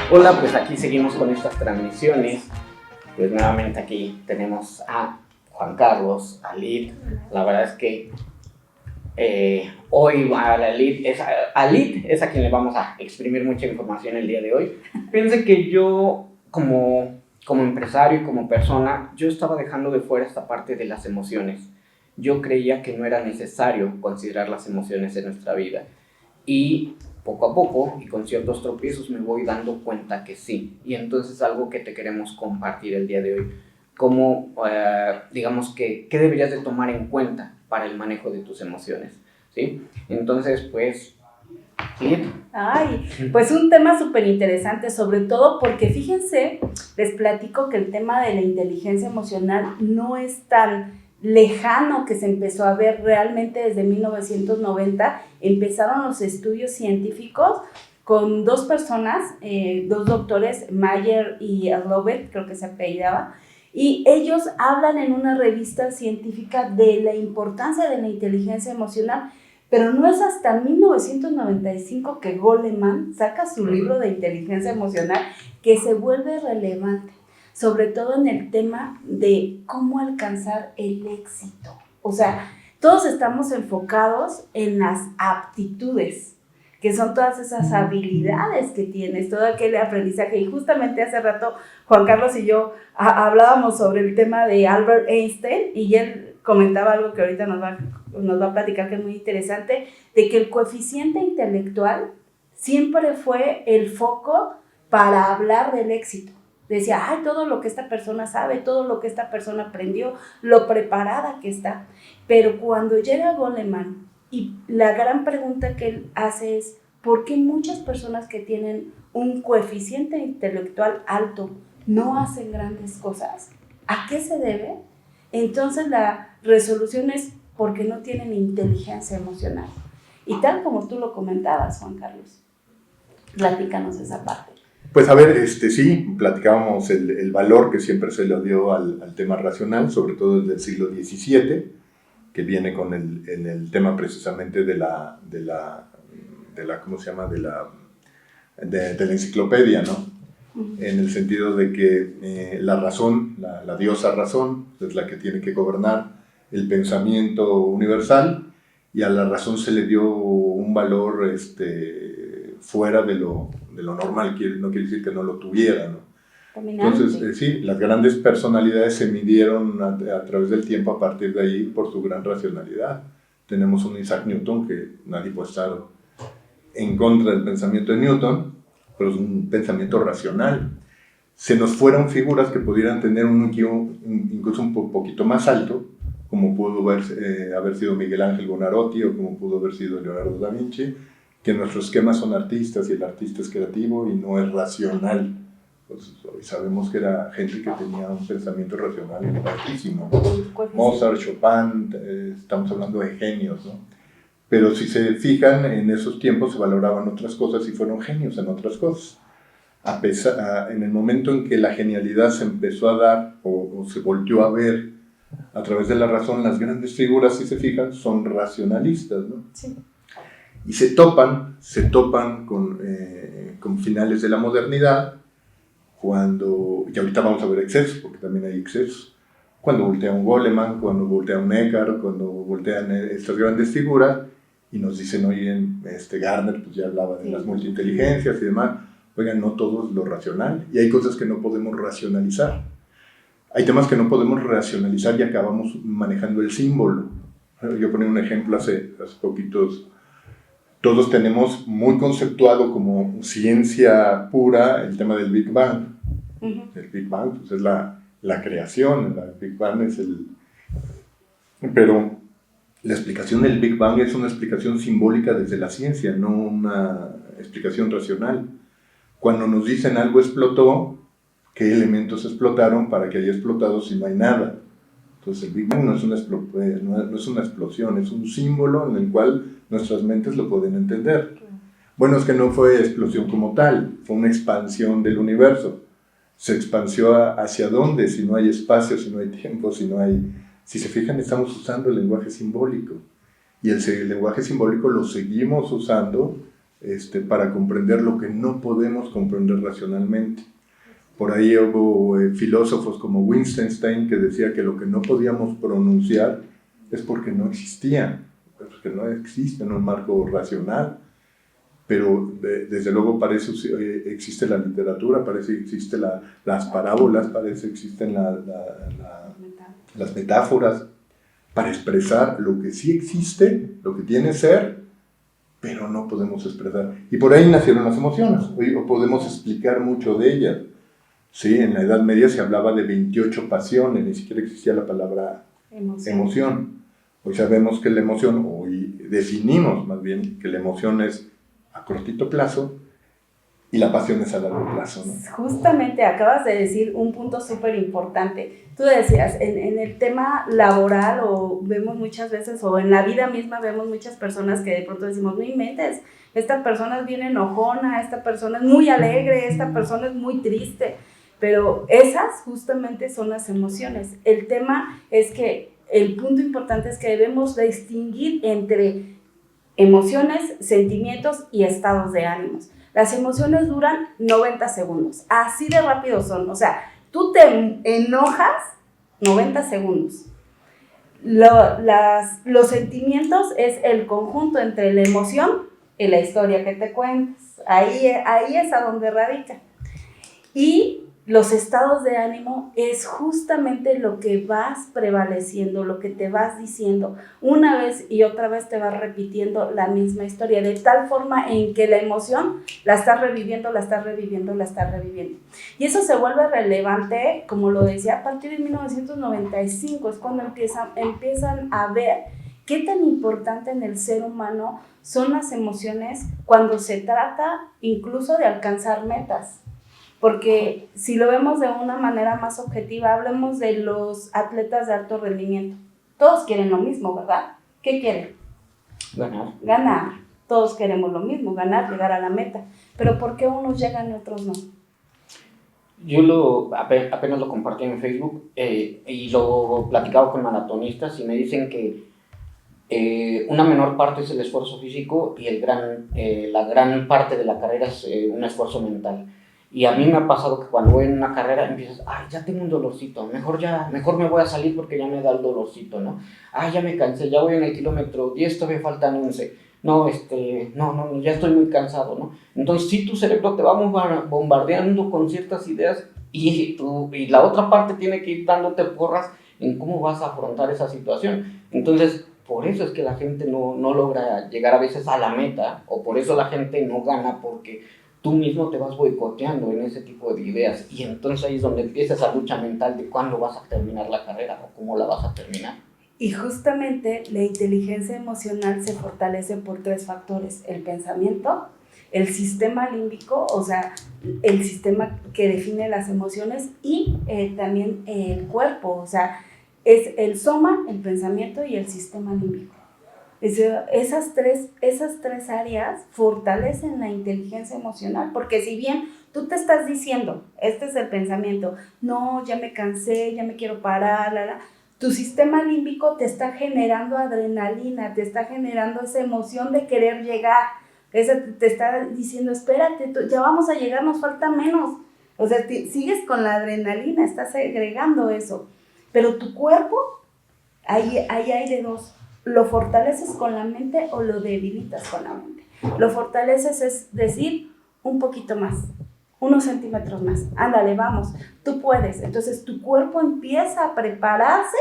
Hola, pues aquí seguimos con estas transmisiones. Pues nuevamente aquí tenemos a Juan Carlos, a Lid. La verdad es que hoy a Lid es a quien le vamos a exprimir mucha información el día de hoy. Fíjense que yo como empresario y como persona, yo estaba dejando de fuera esta parte de las emociones. Yo creía que no era necesario considerar las emociones en nuestra vida. Y poco a poco y con ciertos tropiezos me voy dando cuenta que sí. Y entonces es algo que te queremos compartir el día de hoy. Cómo, digamos que, ¿qué deberías de tomar en cuenta para el manejo de tus emociones? ¿Sí? Entonces, pues, ¿sí? Ay, pues un tema súper interesante, sobre todo porque fíjense, les platico que el tema de la inteligencia emocional no es tan lejano, que se empezó a ver realmente desde 1990. Empezaron los estudios científicos con dos personas, dos doctores, Mayer y Lovett, creo que se apellidaba, y ellos hablan en una revista científica de la importancia de la inteligencia emocional. Pero no es hasta 1995 que Goleman saca su libro de inteligencia emocional que se vuelve relevante, sobre todo en el tema de cómo alcanzar el éxito. O sea, todos estamos enfocados en las aptitudes, que son todas esas habilidades que tienes, todo aquel aprendizaje. Y justamente hace rato Juan Carlos y yo hablábamos sobre el tema de Albert Einstein, y él comentaba algo que ahorita nos va a platicar, que es muy interesante, de que el coeficiente intelectual siempre fue el foco para hablar del éxito. Decía, ay, todo lo que esta persona sabe, todo lo que esta persona aprendió, lo preparada que está. Pero cuando llega Goleman, y la gran pregunta que él hace es, ¿por qué muchas personas que tienen un coeficiente intelectual alto no hacen grandes cosas? ¿A qué se debe? Entonces la resolución es porque no tienen inteligencia emocional. Y tal como tú lo comentabas, Juan Carlos, platícanos esa parte. Pues a ver, sí, platicábamos el valor que siempre se le dio al tema racional, sobre todo desde el siglo XVII, que viene con el tema precisamente de la ¿cómo se llama? De la enciclopedia, ¿no? En el sentido de que la razón, la diosa razón, es la que tiene que gobernar el pensamiento universal, y a la razón se le dio un valor fuera de lo normal, no quiere decir que no lo tuviera, ¿no? Entonces, sí, las grandes personalidades se midieron a través del tiempo a partir de ahí por su gran racionalidad. Tenemos un Isaac Newton, que nadie puede estar en contra del pensamiento de Newton, pero es un pensamiento racional. Se nos fueron figuras que pudieran tener un IQ incluso un poquito más alto, como pudo haber sido Miguel Ángel Buonarroti, o como pudo haber sido Leonardo da Vinci, que nuestros esquemas son artistas y el artista es creativo y no es racional. Pues hoy sabemos que era gente que tenía un pensamiento racional altísimo. Mozart, Chopin, estamos hablando de genios, ¿no? Pero si se fijan, en esos tiempos se valoraban otras cosas y fueron genios en otras cosas. En el momento en que la genialidad se empezó a dar o se volvió a ver a través de la razón, las grandes figuras, si se fijan, son racionalistas, ¿no? Sí. Y se topan con finales de la modernidad, y ahorita vamos a ver excesos, porque también hay excesos, cuando voltea un Goleman, cuando voltea un Eckhart, cuando voltean estas grandes figuras, y nos dicen, oye, Gardner pues ya hablaba de las multiinteligencias y demás. Oigan, no todo es lo racional, y hay cosas que no podemos racionalizar. Hay temas que no podemos racionalizar y acabamos manejando el símbolo. Yo ponía un ejemplo hace poquitos. Todos tenemos muy conceptuado como ciencia pura el tema del Big Bang. El Big Bang pues, es la creación, el Big Bang es Pero la explicación del Big Bang es una explicación simbólica desde la ciencia, no una explicación racional. Cuando nos dicen algo explotó, ¿qué elementos explotaron para que haya explotado si no hay nada? Entonces el Big Bang no es una explosión, es un símbolo en el cual nuestras mentes lo pueden entender. Bueno, es que no fue explosión como tal, fue una expansión del universo. Se expandió hacia dónde, si no hay espacio, si no hay tiempo, si se fijan, estamos usando el lenguaje simbólico. Y el lenguaje simbólico lo seguimos usando para comprender lo que no podemos comprender racionalmente. Por ahí hubo filósofos como Wittgenstein que decía que lo que no podíamos pronunciar es porque no existía, porque no existe en un marco racional. Pero desde luego para eso existe la literatura, parece que existen las parábolas, parece que existen las metáforas para expresar lo que sí existe, lo que tiene ser, pero no podemos expresar. Y por ahí nacieron las emociones, o podemos explicar mucho de ellas. Sí, en la Edad Media se hablaba de 28 pasiones, ni siquiera existía la palabra emoción. Hoy sabemos que la emoción, hoy definimos más bien que la emoción es a cortito plazo y la pasión es a largo plazo, ¿no? Justamente acabas de decir un punto súper importante. Tú decías, en el tema laboral, o vemos muchas veces, o en la vida misma vemos muchas personas que de pronto decimos, no inventes, esta persona es bien enojona, esta persona es muy alegre, esta persona es muy triste, pero esas justamente son las emociones. El tema es que el punto importante es que debemos distinguir entre emociones, sentimientos y estados de ánimos. Las emociones duran 90 segundos, así de rápido son, o sea, tú te enojas 90 segundos. Los sentimientos es el conjunto entre la emoción y la historia que te cuentas, ahí es a donde radica. Y los estados de ánimo es justamente lo que vas prevaleciendo, lo que te vas diciendo. Una vez y otra vez te vas repitiendo la misma historia, de tal forma en que la emoción la estás reviviendo, la estás reviviendo, la estás reviviendo. Y eso se vuelve relevante, como lo decía, a partir de 1995 es cuando empiezan a ver qué tan importante en el ser humano son las emociones cuando se trata incluso de alcanzar metas. Porque si lo vemos de una manera más objetiva, hablemos de los atletas de alto rendimiento. Todos quieren lo mismo, ¿verdad? ¿Qué quieren? Ganar. Todos queremos lo mismo, ganar, llegar a la meta. Pero ¿por qué unos llegan y otros no? Yo apenas lo compartí en Facebook y lo platicaba con maratonistas y me dicen que una menor parte es el esfuerzo físico y la gran parte de la carrera es un esfuerzo mental. Y a mí me ha pasado que cuando voy en una carrera empiezas, ya tengo un dolorcito, mejor me voy a salir porque ya me da el dolorcito, ¿no? Ya me cansé, ya voy en el kilómetro 10, todavía faltan 11. No, ya estoy muy cansado, ¿no? Entonces sí, tu cerebro te va bombardeando con ciertas ideas y la otra parte tiene que ir dándote porras en cómo vas a afrontar esa situación. Entonces, por eso es que la gente no logra llegar a veces a la meta, o por eso la gente no gana, porque tú mismo te vas boicoteando en ese tipo de ideas, y entonces ahí es donde empieza esa lucha mental de cuándo vas a terminar la carrera o cómo la vas a terminar. Y justamente la inteligencia emocional se fortalece por 3 factores: el pensamiento, el sistema límbico, o sea, el sistema que define las emociones, y también el cuerpo, o sea, es el soma, el pensamiento y el sistema límbico. Esas tres áreas fortalecen la inteligencia emocional, porque si bien tú te estás diciendo, este es el pensamiento, no, ya me cansé, ya me quiero parar, tu sistema límbico te está generando adrenalina, te está generando esa emoción de querer llegar, te está diciendo, espérate, ya vamos a llegar, nos falta menos, o sea, sigues con la adrenalina, estás agregando eso, pero tu cuerpo, ahí hay de dos. ¿Lo fortaleces con la mente o lo debilitas con la mente? Lo fortaleces es decir, un poquito más, unos centímetros más, ándale, vamos, tú puedes. Entonces tu cuerpo empieza a prepararse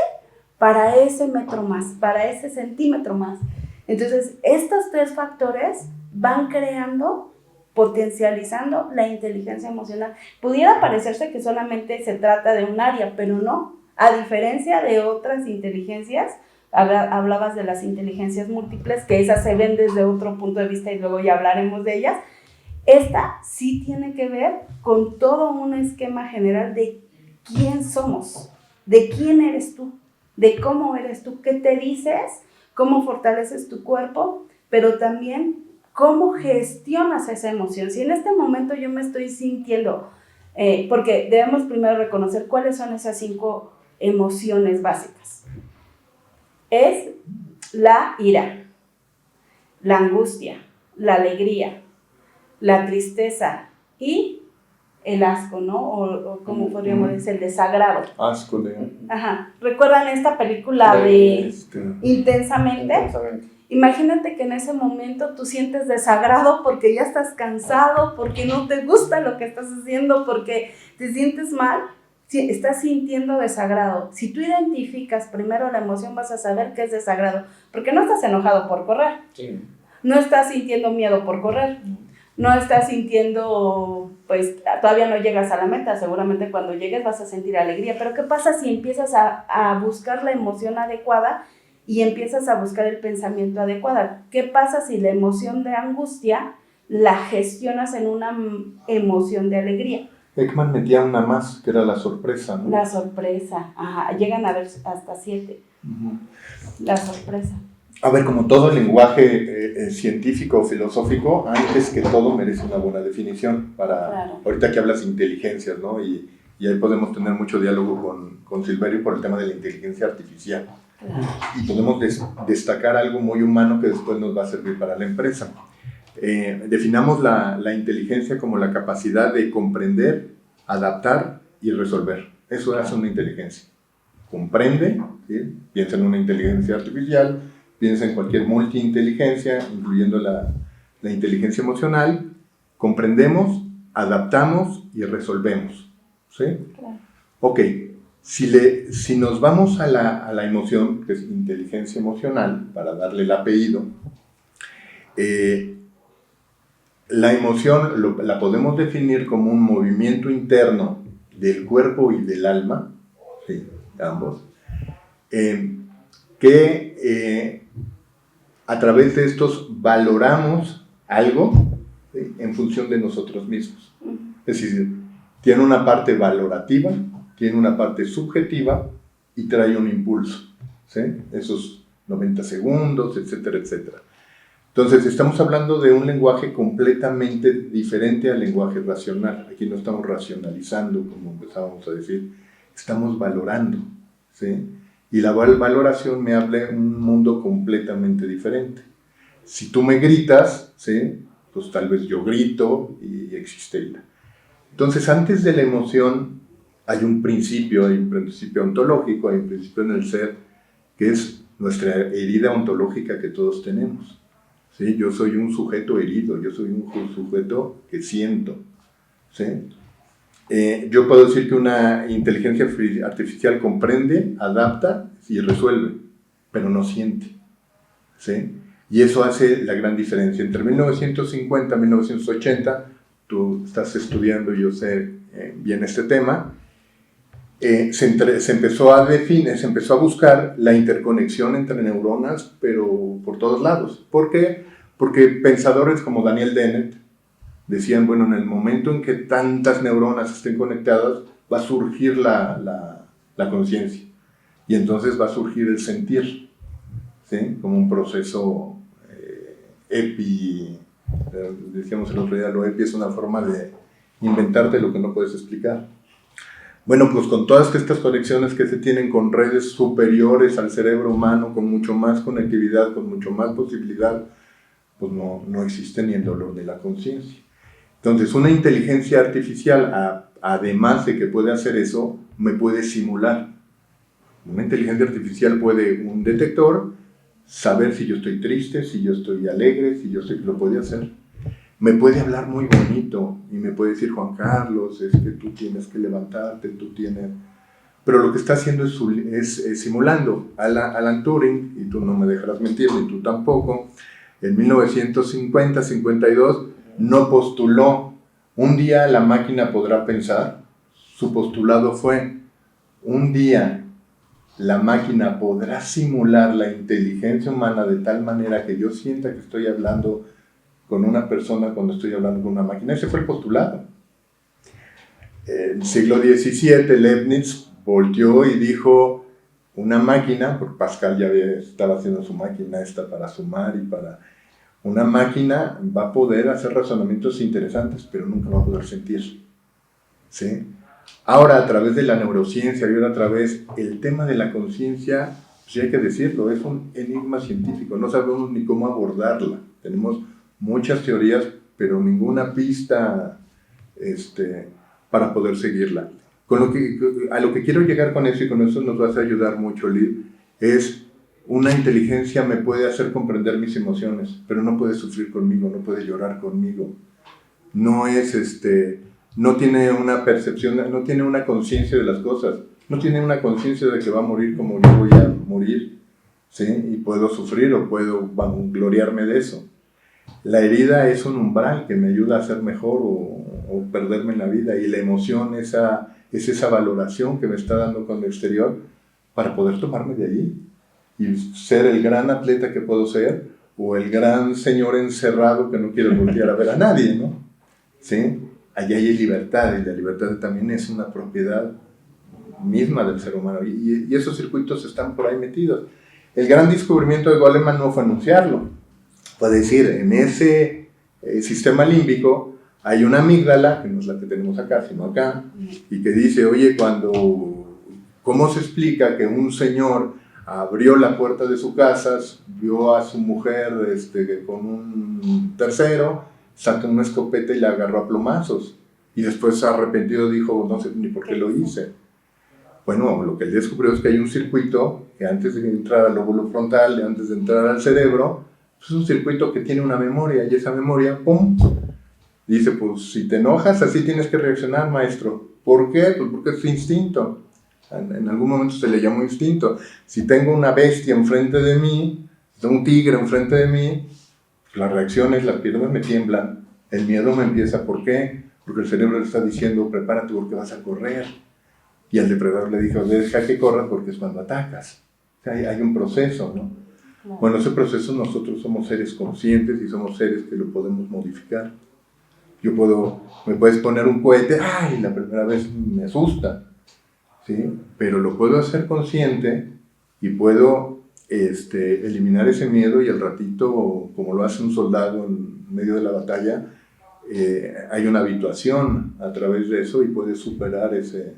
para ese metro más, para ese centímetro más. Entonces estos 3 factores van creando, potencializando la inteligencia emocional. Pudiera parecerse que solamente se trata de un área, pero no. A diferencia de otras inteligencias, hablabas de las inteligencias múltiples, que esas se ven desde otro punto de vista y luego ya hablaremos de ellas. Esta sí tiene que ver con todo un esquema general de quién somos, de quién eres tú, de cómo eres tú, qué te dices, cómo fortaleces tu cuerpo, pero también cómo gestionas esa emoción. Si en este momento yo me estoy sintiendo, porque debemos primero reconocer cuáles son esas 5 emociones básicas. Es la ira, la angustia, la alegría, la tristeza y el asco, ¿no? O como podríamos decir, el desagrado. Asco de... Ajá. ¿Recuerdan esta película de Intensamente? Intensamente. Imagínate que en ese momento tú sientes desagrado porque ya estás cansado, porque no te gusta lo que estás haciendo, porque te sientes mal, estás sintiendo desagrado. Si tú identificas primero la emoción, vas a saber qué es desagrado, porque no estás enojado por correr, Sí. no estás sintiendo miedo por correr, no estás sintiendo, pues todavía no llegas a la meta, seguramente cuando llegues vas a sentir alegría, pero ¿qué pasa si empiezas a buscar la emoción adecuada y empiezas a buscar el pensamiento adecuado? ¿Qué pasa si la emoción de angustia la gestionas en una emoción de alegría? Ekman metía una más, que era la sorpresa, ¿no? La sorpresa, ajá, llegan a ver hasta 7. La sorpresa. A ver, como todo lenguaje científico o filosófico, antes que todo merece una buena definición. Claro. Ahorita que hablas de inteligencias, ¿no? Y ahí podemos tener mucho diálogo con Silverio por el tema de la inteligencia artificial. Claro. Y podemos destacar algo muy humano que después nos va a servir para la empresa. Definamos la inteligencia como la capacidad de comprender, adaptar y resolver. Eso hace una inteligencia. Comprende, ¿sí? Piensa en una inteligencia artificial, piensa en cualquier multiinteligencia, incluyendo la inteligencia emocional. Comprendemos, adaptamos y resolvemos, ¿sí? Claro. Ok, si nos vamos a la emoción, que es inteligencia emocional, para darle el apellido, la emoción la podemos definir como un movimiento interno del cuerpo y del alma, sí, ambos, que a través de estos valoramos algo, ¿sí? En función de nosotros mismos. Es decir, tiene una parte valorativa, tiene una parte subjetiva y trae un impulso, ¿sí? Esos 90 segundos, etcétera, etcétera. Entonces, estamos hablando de un lenguaje completamente diferente al lenguaje racional. Aquí no estamos racionalizando, como empezábamos a decir, estamos valorando, ¿sí? Y la valoración me habla de un mundo completamente diferente. Si tú me gritas, ¿sí? Pues tal vez yo grito y existe ira. Entonces, antes de la emoción hay un principio ontológico, hay un principio en el ser, que es nuestra herida ontológica que todos tenemos. ¿Sí? Yo soy un sujeto herido, yo soy un sujeto que siento, ¿sí? Yo puedo decir que una inteligencia artificial comprende, adapta y resuelve, pero no siente, ¿sí? Y eso hace la gran diferencia. Entre 1950 y 1980, tú estás estudiando, yo sé bien este tema, se empezó a buscar la interconexión entre neuronas, pero por todos lados. ¿Por qué? Porque pensadores como Daniel Dennett decían, bueno, en el momento en que tantas neuronas estén conectadas, va a surgir la conciencia. Y entonces va a surgir el sentir, ¿sí? Como un proceso decíamos el otro día, lo epi es una forma de inventarte lo que no puedes explicar. Bueno, pues con todas estas conexiones que se tienen con redes superiores al cerebro humano, con mucho más conectividad, con mucho más posibilidad, pues no existe ni el dolor de la conciencia. Entonces, una inteligencia artificial, además de que puede hacer eso, me puede simular. Una inteligencia artificial puede, un detector, saber si yo estoy triste, si yo estoy alegre, lo puede hacer. Me puede hablar muy bonito y me puede decir, Juan Carlos, es que tú tienes que levantarte, Pero lo que está haciendo es simulando. Alan Turing, y tú no me dejarás mentir, ni tú tampoco, en 1950-52 no postuló, un día la máquina podrá pensar. Su postulado fue, un día la máquina podrá simular la inteligencia humana de tal manera que yo sienta que estoy hablando con una persona cuando estoy hablando con una máquina. Ese fue el postulado. En el siglo XVII, Leibniz volteó y dijo, una máquina, porque Pascal ya estaba haciendo su máquina esta para sumar y para... Una máquina va a poder hacer razonamientos interesantes, pero nunca va a poder sentir, ¿sí? Ahora, a través de la neurociencia y ahora a través del tema de la conciencia, pues hay que decirlo, es un enigma científico, no sabemos ni cómo abordarla. Tenemos muchas teorías, pero ninguna pista para poder seguirla. A lo que quiero llegar con eso, y con eso nos vas a ayudar mucho, Liv, es una inteligencia me puede hacer comprender mis emociones, pero no puede sufrir conmigo, no puede llorar conmigo. No es, no tiene una percepción, no tiene una conciencia de las cosas, no tiene una conciencia de que va a morir como yo voy a morir, ¿sí? Y puedo sufrir o puedo vangloriarme de eso. La herida es un umbral que me ayuda a ser mejor o perderme en la vida, y la emoción es esa valoración que me está dando con el exterior para poder tomarme de allí y ser el gran atleta que puedo ser, o el gran señor encerrado que no quiere voltear a ver a nadie, ¿no? ¿Sí? Allí hay libertad, y la libertad también es una propiedad misma del ser humano, y esos circuitos están por ahí metidos. El gran descubrimiento de Goleman no fue anunciarlo, fue decir, en ese sistema límbico hay una amígdala, que no es la que tenemos acá, sino acá, y que dice, oye, ¿cómo se explica que un señor abrió la puerta de su casa, vio a su mujer con un tercero, sacó una escopeta y la agarró a plomazos, y después arrepentido dijo, no sé ni por qué lo hice? Bueno, lo que él descubrió es que hay un circuito que antes de entrar al lóbulo frontal, antes de entrar al cerebro, es un circuito que tiene una memoria, y esa memoria, ¡pum!, dice, pues si te enojas, así tienes que reaccionar, maestro. ¿Por qué? Pues porque es instinto. En algún momento se le llamó instinto. Si tengo una bestia enfrente de mí, un tigre enfrente de mí, las reacciones, las piernas me tiemblan, el miedo me empieza. ¿Por qué? Porque el cerebro le está diciendo, prepárate porque vas a correr. Y al depredador le dijo, deja que corras porque es cuando atacas. O sea, hay un proceso, ¿no? No. Bueno, ese proceso nosotros somos seres conscientes y somos seres que lo podemos modificar. Me puedes poner un cohete, ¡ay!, la primera vez me asusta, ¿sí? Pero lo puedo hacer consciente y puedo eliminar ese miedo, y al ratito, como lo hace un soldado en medio de la batalla, hay una habituación a través de eso y puedes superar ese.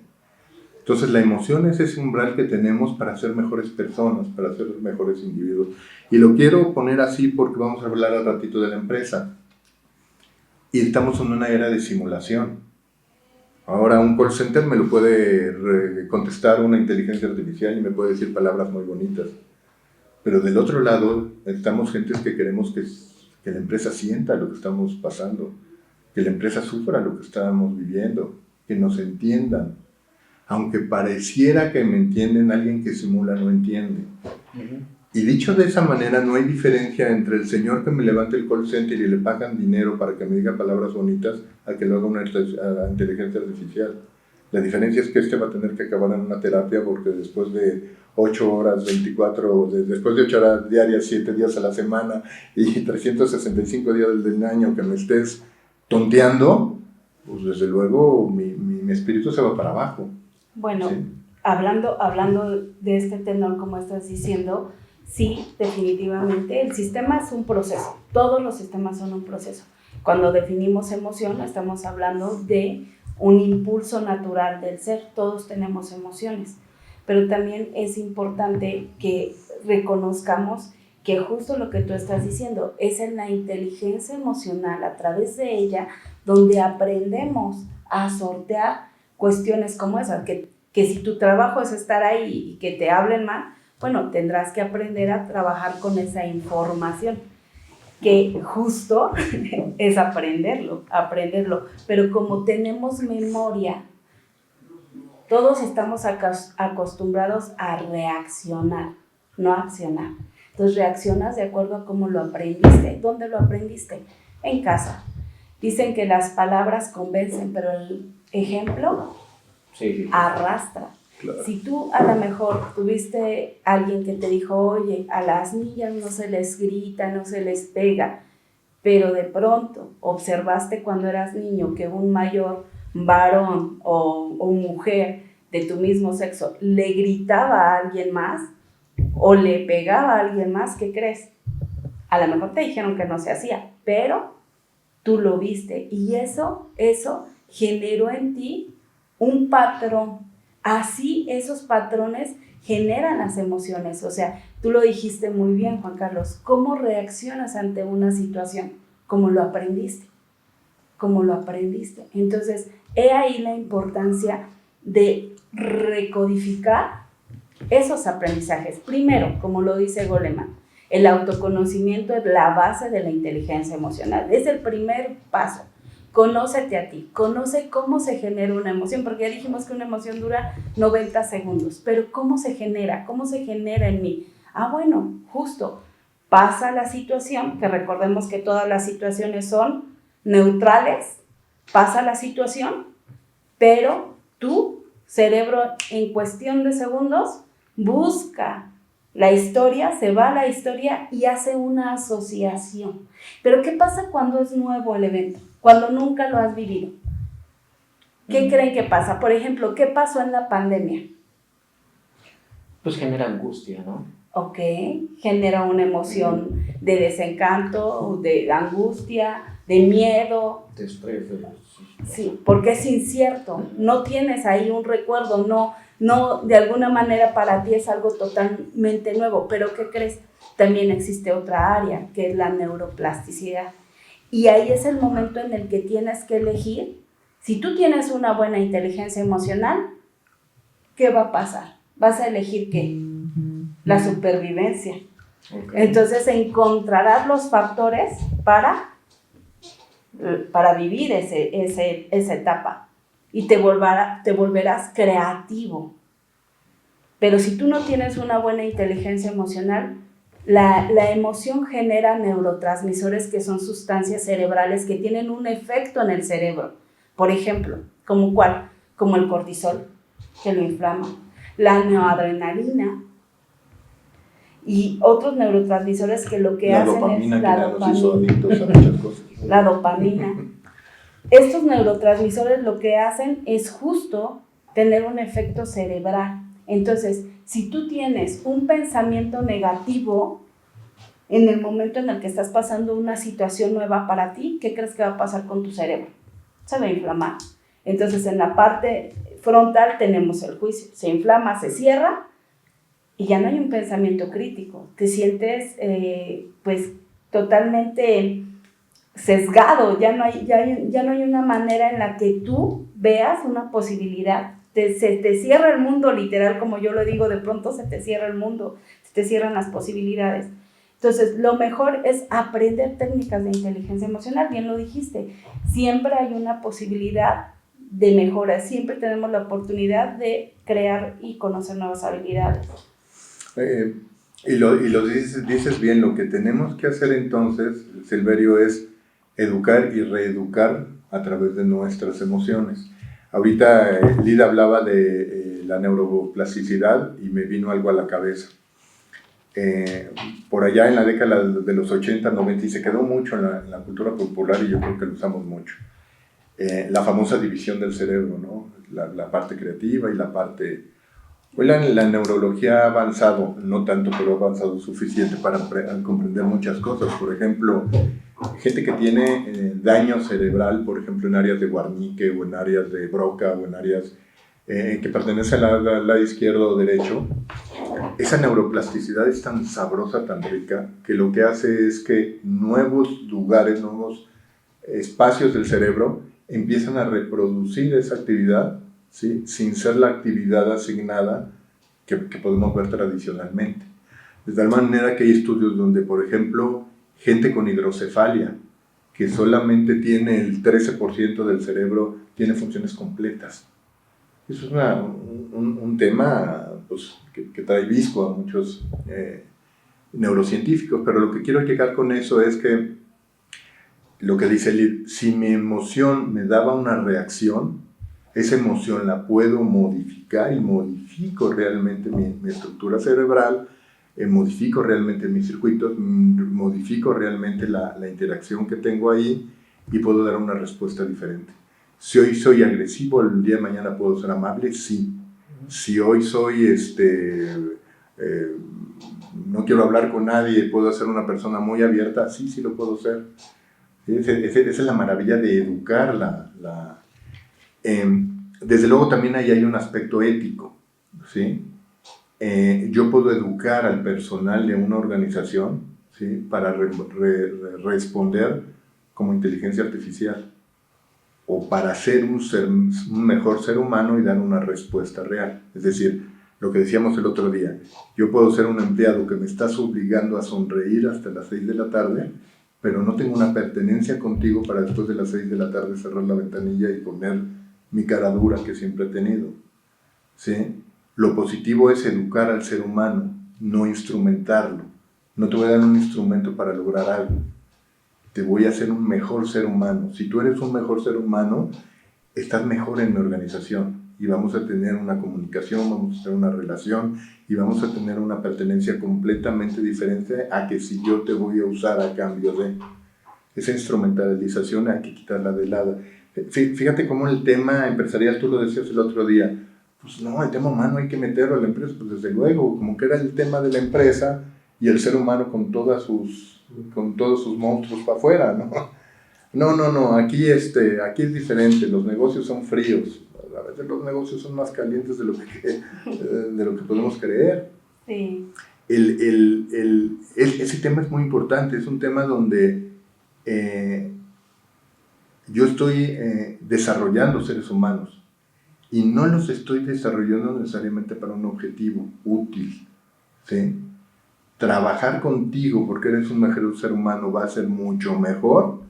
Entonces la emoción es ese umbral que tenemos para ser mejores personas, para ser mejores individuos. Y lo quiero poner así porque vamos a hablar al ratito de la empresa. Y estamos en una era de simulación. Ahora un call center me lo puede contestar una inteligencia artificial y me puede decir palabras muy bonitas. Pero del otro lado estamos gentes que queremos que la empresa sienta lo que estamos pasando, que la empresa sufra lo que estamos viviendo, que nos entiendan. Aunque pareciera que me entienden, alguien que simula no entiende. Y dicho de esa manera, no hay diferencia entre el señor que me levanta el call center y le pagan dinero para que me diga palabras bonitas a que lo haga una inteligencia artificial. La diferencia es que va a tener que acabar en una terapia, porque después de 8 horas, 24, después de 8 horas diarias, 7 días a la semana y 365 días del año que me estés tonteando, pues desde luego mi espíritu se va para abajo. Bueno, ¿sí? Hablando de este tenor, como estás diciendo, sí, definitivamente, el sistema es un proceso, todos los sistemas son un proceso. Cuando definimos emoción, estamos hablando de un impulso natural del ser, todos tenemos emociones, pero también es importante que reconozcamos que justo lo que tú estás diciendo es en la inteligencia emocional, a través de ella, donde aprendemos a sortear cuestiones como esas, que si tu trabajo es estar ahí y que te hablen mal, bueno, tendrás que aprender a trabajar con esa información, que justo es aprenderlo, pero como tenemos memoria, todos estamos acostumbrados a reaccionar, no a accionar. Entonces reaccionas de acuerdo a cómo lo aprendiste. ¿Dónde lo aprendiste? En casa. Dicen que las palabras convencen, pero el ejemplo sí. Arrastra. Claro. Si tú a lo mejor tuviste alguien que te dijo, oye, a las niñas no se les grita, no se les pega, pero de pronto observaste cuando eras niño que un mayor varón o mujer de tu mismo sexo le gritaba a alguien más o le pegaba a alguien más, ¿qué crees? A lo mejor te dijeron que no se hacía, pero tú lo viste y eso generó en ti un patrón. Así esos patrones generan las emociones. O sea, tú lo dijiste muy bien, Juan Carlos. ¿Cómo reaccionas ante una situación? ¿Cómo lo aprendiste? como lo aprendiste. Entonces, he ahí la importancia de recodificar esos aprendizajes. Primero, como lo dice Goleman, el autoconocimiento es la base de la inteligencia emocional. Es el primer paso. Conócete a ti, conoce cómo se genera una emoción, porque ya dijimos que una emoción dura 90 segundos, pero ¿cómo se genera en mí? Bueno, justo, pasa la situación, que recordemos que todas las situaciones son neutrales, pasa la situación, pero tu cerebro en cuestión de segundos busca la historia, se va a la historia y hace una asociación. Pero ¿qué pasa cuando es nuevo el evento? Cuando nunca lo has vivido. ¿Qué creen que pasa? Por ejemplo, ¿qué pasó en la pandemia? Pues genera angustia, ¿no? Ok, genera una emoción de desencanto, de angustia, de miedo. De estrés. Sí, porque es incierto, no tienes ahí un recuerdo, no, de alguna manera para ti es algo totalmente nuevo, pero ¿qué crees? También existe otra área, que es la neuroplasticidad. Y ahí es el momento en el que tienes que elegir. Si tú tienes una buena inteligencia emocional, ¿qué va a pasar? Vas a elegir ¿qué? La supervivencia. Okay. Entonces encontrarás los factores para vivir esa etapa y te volverás creativo. Pero si tú no tienes una buena inteligencia emocional, la emoción genera neurotransmisores que son sustancias cerebrales que tienen un efecto en el cerebro. Por ejemplo, ¿como cuál? Como el cortisol, que lo inflama, la noradrenalina y otros neurotransmisores que lo que hacen dopamina, es la que dopamina. Nos hizo adictos a muchas cosas. La dopamina. Estos neurotransmisores lo que hacen es justo tener un efecto cerebral. Entonces, si tú tienes un pensamiento negativo en el momento en el que estás pasando una situación nueva para ti, ¿qué crees que va a pasar con tu cerebro? Se va a inflamar. Entonces, en la parte frontal tenemos el juicio. Se inflama, se cierra y ya no hay un pensamiento crítico. Te sientes, pues, totalmente sesgado. Ya no hay una manera en la que tú veas una posibilidad. Se te cierra el mundo, literal, como yo lo digo, de pronto se te cierra el mundo, se te cierran las posibilidades. Entonces, lo mejor es aprender técnicas de inteligencia emocional, bien lo dijiste, siempre hay una posibilidad de mejora, siempre tenemos la oportunidad de crear y conocer nuevas habilidades. Y lo dices bien, lo que tenemos que hacer entonces, Silverio, es educar y reeducar a través de nuestras emociones. Ahorita Lida hablaba de la neuroplasticidad y me vino algo a la cabeza. Por allá en la década de los 80, 90, y se quedó mucho en la cultura popular y yo creo que lo usamos mucho. La famosa división del cerebro, ¿no? La parte creativa y la parte... Hoy la neurología ha avanzado, no tanto, pero ha avanzado suficiente para comprender muchas cosas. Por ejemplo, gente que tiene daño cerebral, por ejemplo, en áreas de Wernicke o en áreas de Broca o en áreas que pertenecen al lado izquierdo o derecho, esa neuroplasticidad es tan sabrosa, tan rica, que lo que hace es que nuevos lugares, nuevos espacios del cerebro empiezan a reproducir esa actividad, ¿sí? Sin ser la actividad asignada que podemos ver tradicionalmente. De tal manera que hay estudios donde, por ejemplo, gente con hidrocefalia, que solamente tiene el 13% del cerebro, tiene funciones completas. Eso es un tema pues, que trae visco a muchos neurocientíficos, pero lo que quiero llegar con eso es que lo que dice Lid, si mi emoción me daba una reacción, esa emoción la puedo modificar y modifico realmente mi estructura cerebral, modifico realmente mis circuitos, modifico realmente la interacción que tengo ahí y puedo dar una respuesta diferente. Si hoy soy agresivo, el día de mañana puedo ser amable, sí. Si hoy soy, no quiero hablar con nadie, puedo ser una persona muy abierta, sí lo puedo ser. Esa es la maravilla de educar. Desde luego también ahí hay un aspecto ético, ¿sí? Yo puedo educar al personal de una organización, ¿sí? Para responder como inteligencia artificial. o para ser un mejor ser humano y dar una respuesta real. Es decir, lo que decíamos el otro día, yo puedo ser un empleado que me estás obligando a sonreír hasta las 6 de la tarde, pero no tengo una pertenencia contigo para después de las 6 de la tarde cerrar la ventanilla y poner mi cara dura que siempre he tenido. ¿Sí? Lo positivo es educar al ser humano, no instrumentarlo. No te voy a dar un instrumento para lograr algo. Te voy a hacer un mejor ser humano. Si tú eres un mejor ser humano, estás mejor en la organización y vamos a tener una comunicación, vamos a tener una relación y vamos a tener una pertenencia completamente diferente a que si yo te voy a usar a cambio de esa instrumentalización hay que quitarla de lado. Fíjate cómo el tema empresarial, tú lo decías el otro día, pues no, el tema humano hay que meterlo a la empresa, pues desde luego, como que era el tema de la empresa y el ser humano con todos sus monstruos para afuera, ¿no? No, aquí es diferente, los negocios son fríos, a veces los negocios son más calientes de lo que podemos creer. Sí. Ese tema es muy importante, es un tema donde yo estoy desarrollando seres humanos y no los estoy desarrollando necesariamente para un objetivo útil, ¿sí? Trabajar contigo porque eres un mejor ser humano va a ser mucho mejor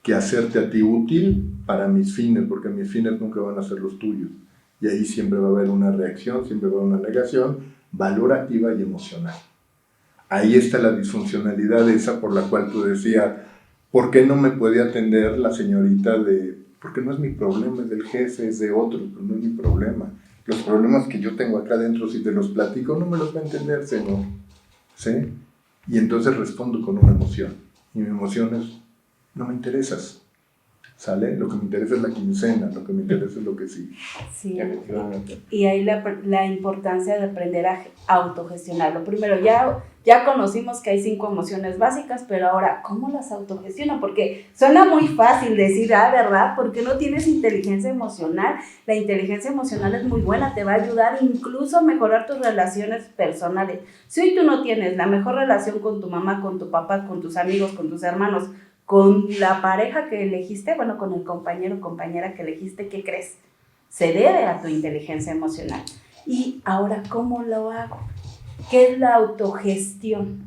que hacerte a ti útil para mis fines, porque mis fines nunca van a ser los tuyos. Y ahí siempre va a haber una reacción, siempre va a haber una negación valorativa y emocional. Ahí está la disfuncionalidad esa por la cual tú decías, ¿por qué no me puede atender la señorita porque no es mi problema, es del jefe, es de otro, pero no es mi problema. Los problemas que yo tengo acá adentro, si te los platico, no me los va a entender, señor. ¿Sí? Y entonces respondo con una emoción. Y mi emoción es, no me interesas. ¿Sale? Lo que me interesa es la quincena, lo que me interesa es lo que sí. Sí. Y ahí la importancia de aprender a autogestionarlo. Primero, ya conocimos que hay 5 emociones básicas, pero ahora, ¿cómo las autogestiono? Porque suena muy fácil decir, ¿verdad? Porque no tienes inteligencia emocional. La inteligencia emocional es muy buena, te va a ayudar incluso a mejorar tus relaciones personales. Si hoy tú no tienes la mejor relación con tu mamá, con tu papá, con tus amigos, con tus hermanos, con la pareja que elegiste, bueno, con el compañero o compañera que elegiste, ¿qué crees? Se debe a tu inteligencia emocional. Y ahora, ¿cómo lo hago? ¿Qué es la autogestión?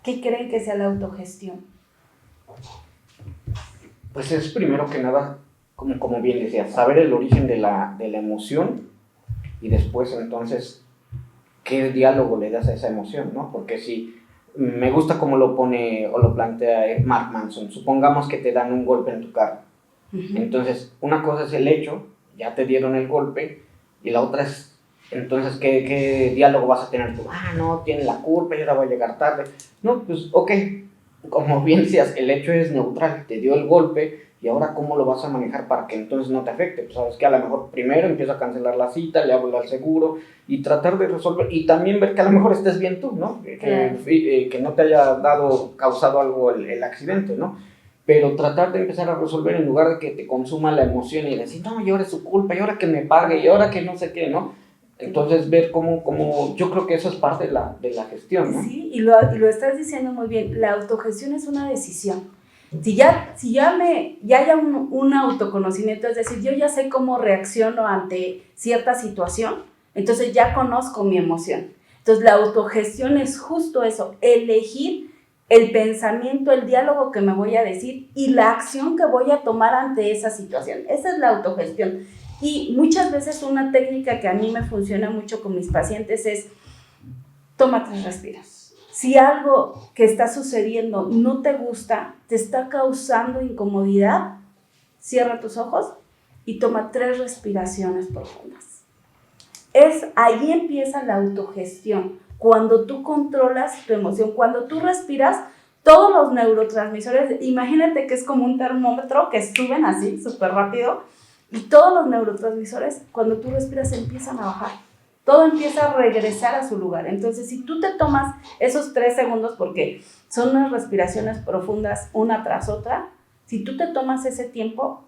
¿Qué creen que sea la autogestión? Pues es primero que nada, como bien decía, saber el origen de la emoción y después entonces qué diálogo le das a esa emoción, ¿no? Porque si me gusta cómo lo pone o lo plantea Mark Manson, supongamos que te dan un golpe en tu carro. Entonces, una cosa es el hecho, ya te dieron el golpe, y la otra es, entonces, ¿qué diálogo vas a tener tú? No, tiene la culpa, yo ahora voy a llegar tarde. No, pues, ok, como bien decías, el hecho es neutral, te dio el golpe, y ahora, ¿cómo lo vas a manejar para que entonces no te afecte? Pues, sabes que a lo mejor primero empiezo a cancelar la cita, le hablo al seguro, y tratar de resolver, y también ver que a lo mejor estés bien tú, ¿no? Que no te haya causado algo el accidente, ¿no? Pero tratar de empezar a resolver en lugar de que te consuma la emoción y decir, no, y ahora es su culpa, y ahora que me pague, y ahora que no sé qué, ¿no? Entonces ver cómo yo creo que eso es parte de la gestión, ¿no? Sí, y lo estás diciendo muy bien, la autogestión es una decisión. Si ya haya un autoconocimiento, es decir, yo ya sé cómo reacciono ante cierta situación, entonces ya conozco mi emoción. Entonces la autogestión es justo eso, elegir el pensamiento, el diálogo que me voy a decir y la acción que voy a tomar ante esa situación. Esa es la autogestión. Y muchas veces una técnica que a mí me funciona mucho con mis pacientes es toma 3 respiros. Si algo que está sucediendo no te gusta, te está causando incomodidad, cierra tus ojos y toma 3 respiraciones profundas. Ahí empieza la autogestión. Cuando tú controlas tu emoción, cuando tú respiras, todos los neurotransmisores, imagínate que es como un termómetro que suben así, súper rápido, y todos los neurotransmisores, cuando tú respiras, empiezan a bajar. Todo empieza a regresar a su lugar. Entonces, si tú te tomas esos 3 segundos, porque son unas respiraciones profundas una tras otra, si tú te tomas ese tiempo,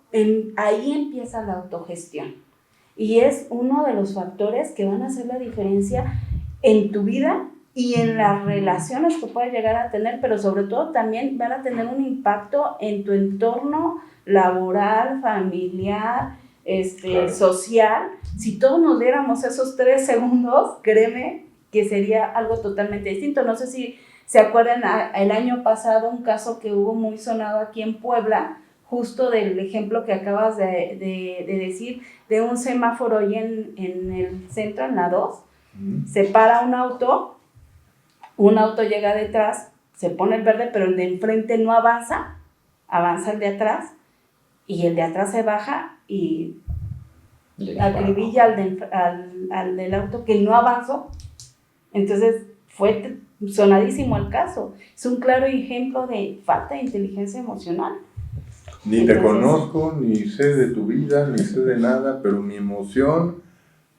ahí empieza la autogestión. Y es uno de los factores que van a hacer la diferencia en tu vida y en las relaciones que puedes llegar a tener, pero sobre todo también van a tener un impacto en tu entorno laboral, familiar, Claro. social. Si todos nos diéramos esos 3 segundos, créeme que sería algo totalmente distinto. No sé si se acuerdan el año pasado un caso que hubo muy sonado aquí en Puebla, justo del ejemplo que acabas de decir, de un semáforo ahí en el centro, en la 2, se para un auto llega detrás, se pone el verde, pero el de enfrente no avanza, avanza el de atrás, y el de atrás se baja y acribilla al del auto que no avanzó. Entonces fue sonadísimo el caso. Es un claro ejemplo de falta de inteligencia emocional. Ni te conozco, ni sé de tu vida, ni sé de nada, pero mi emoción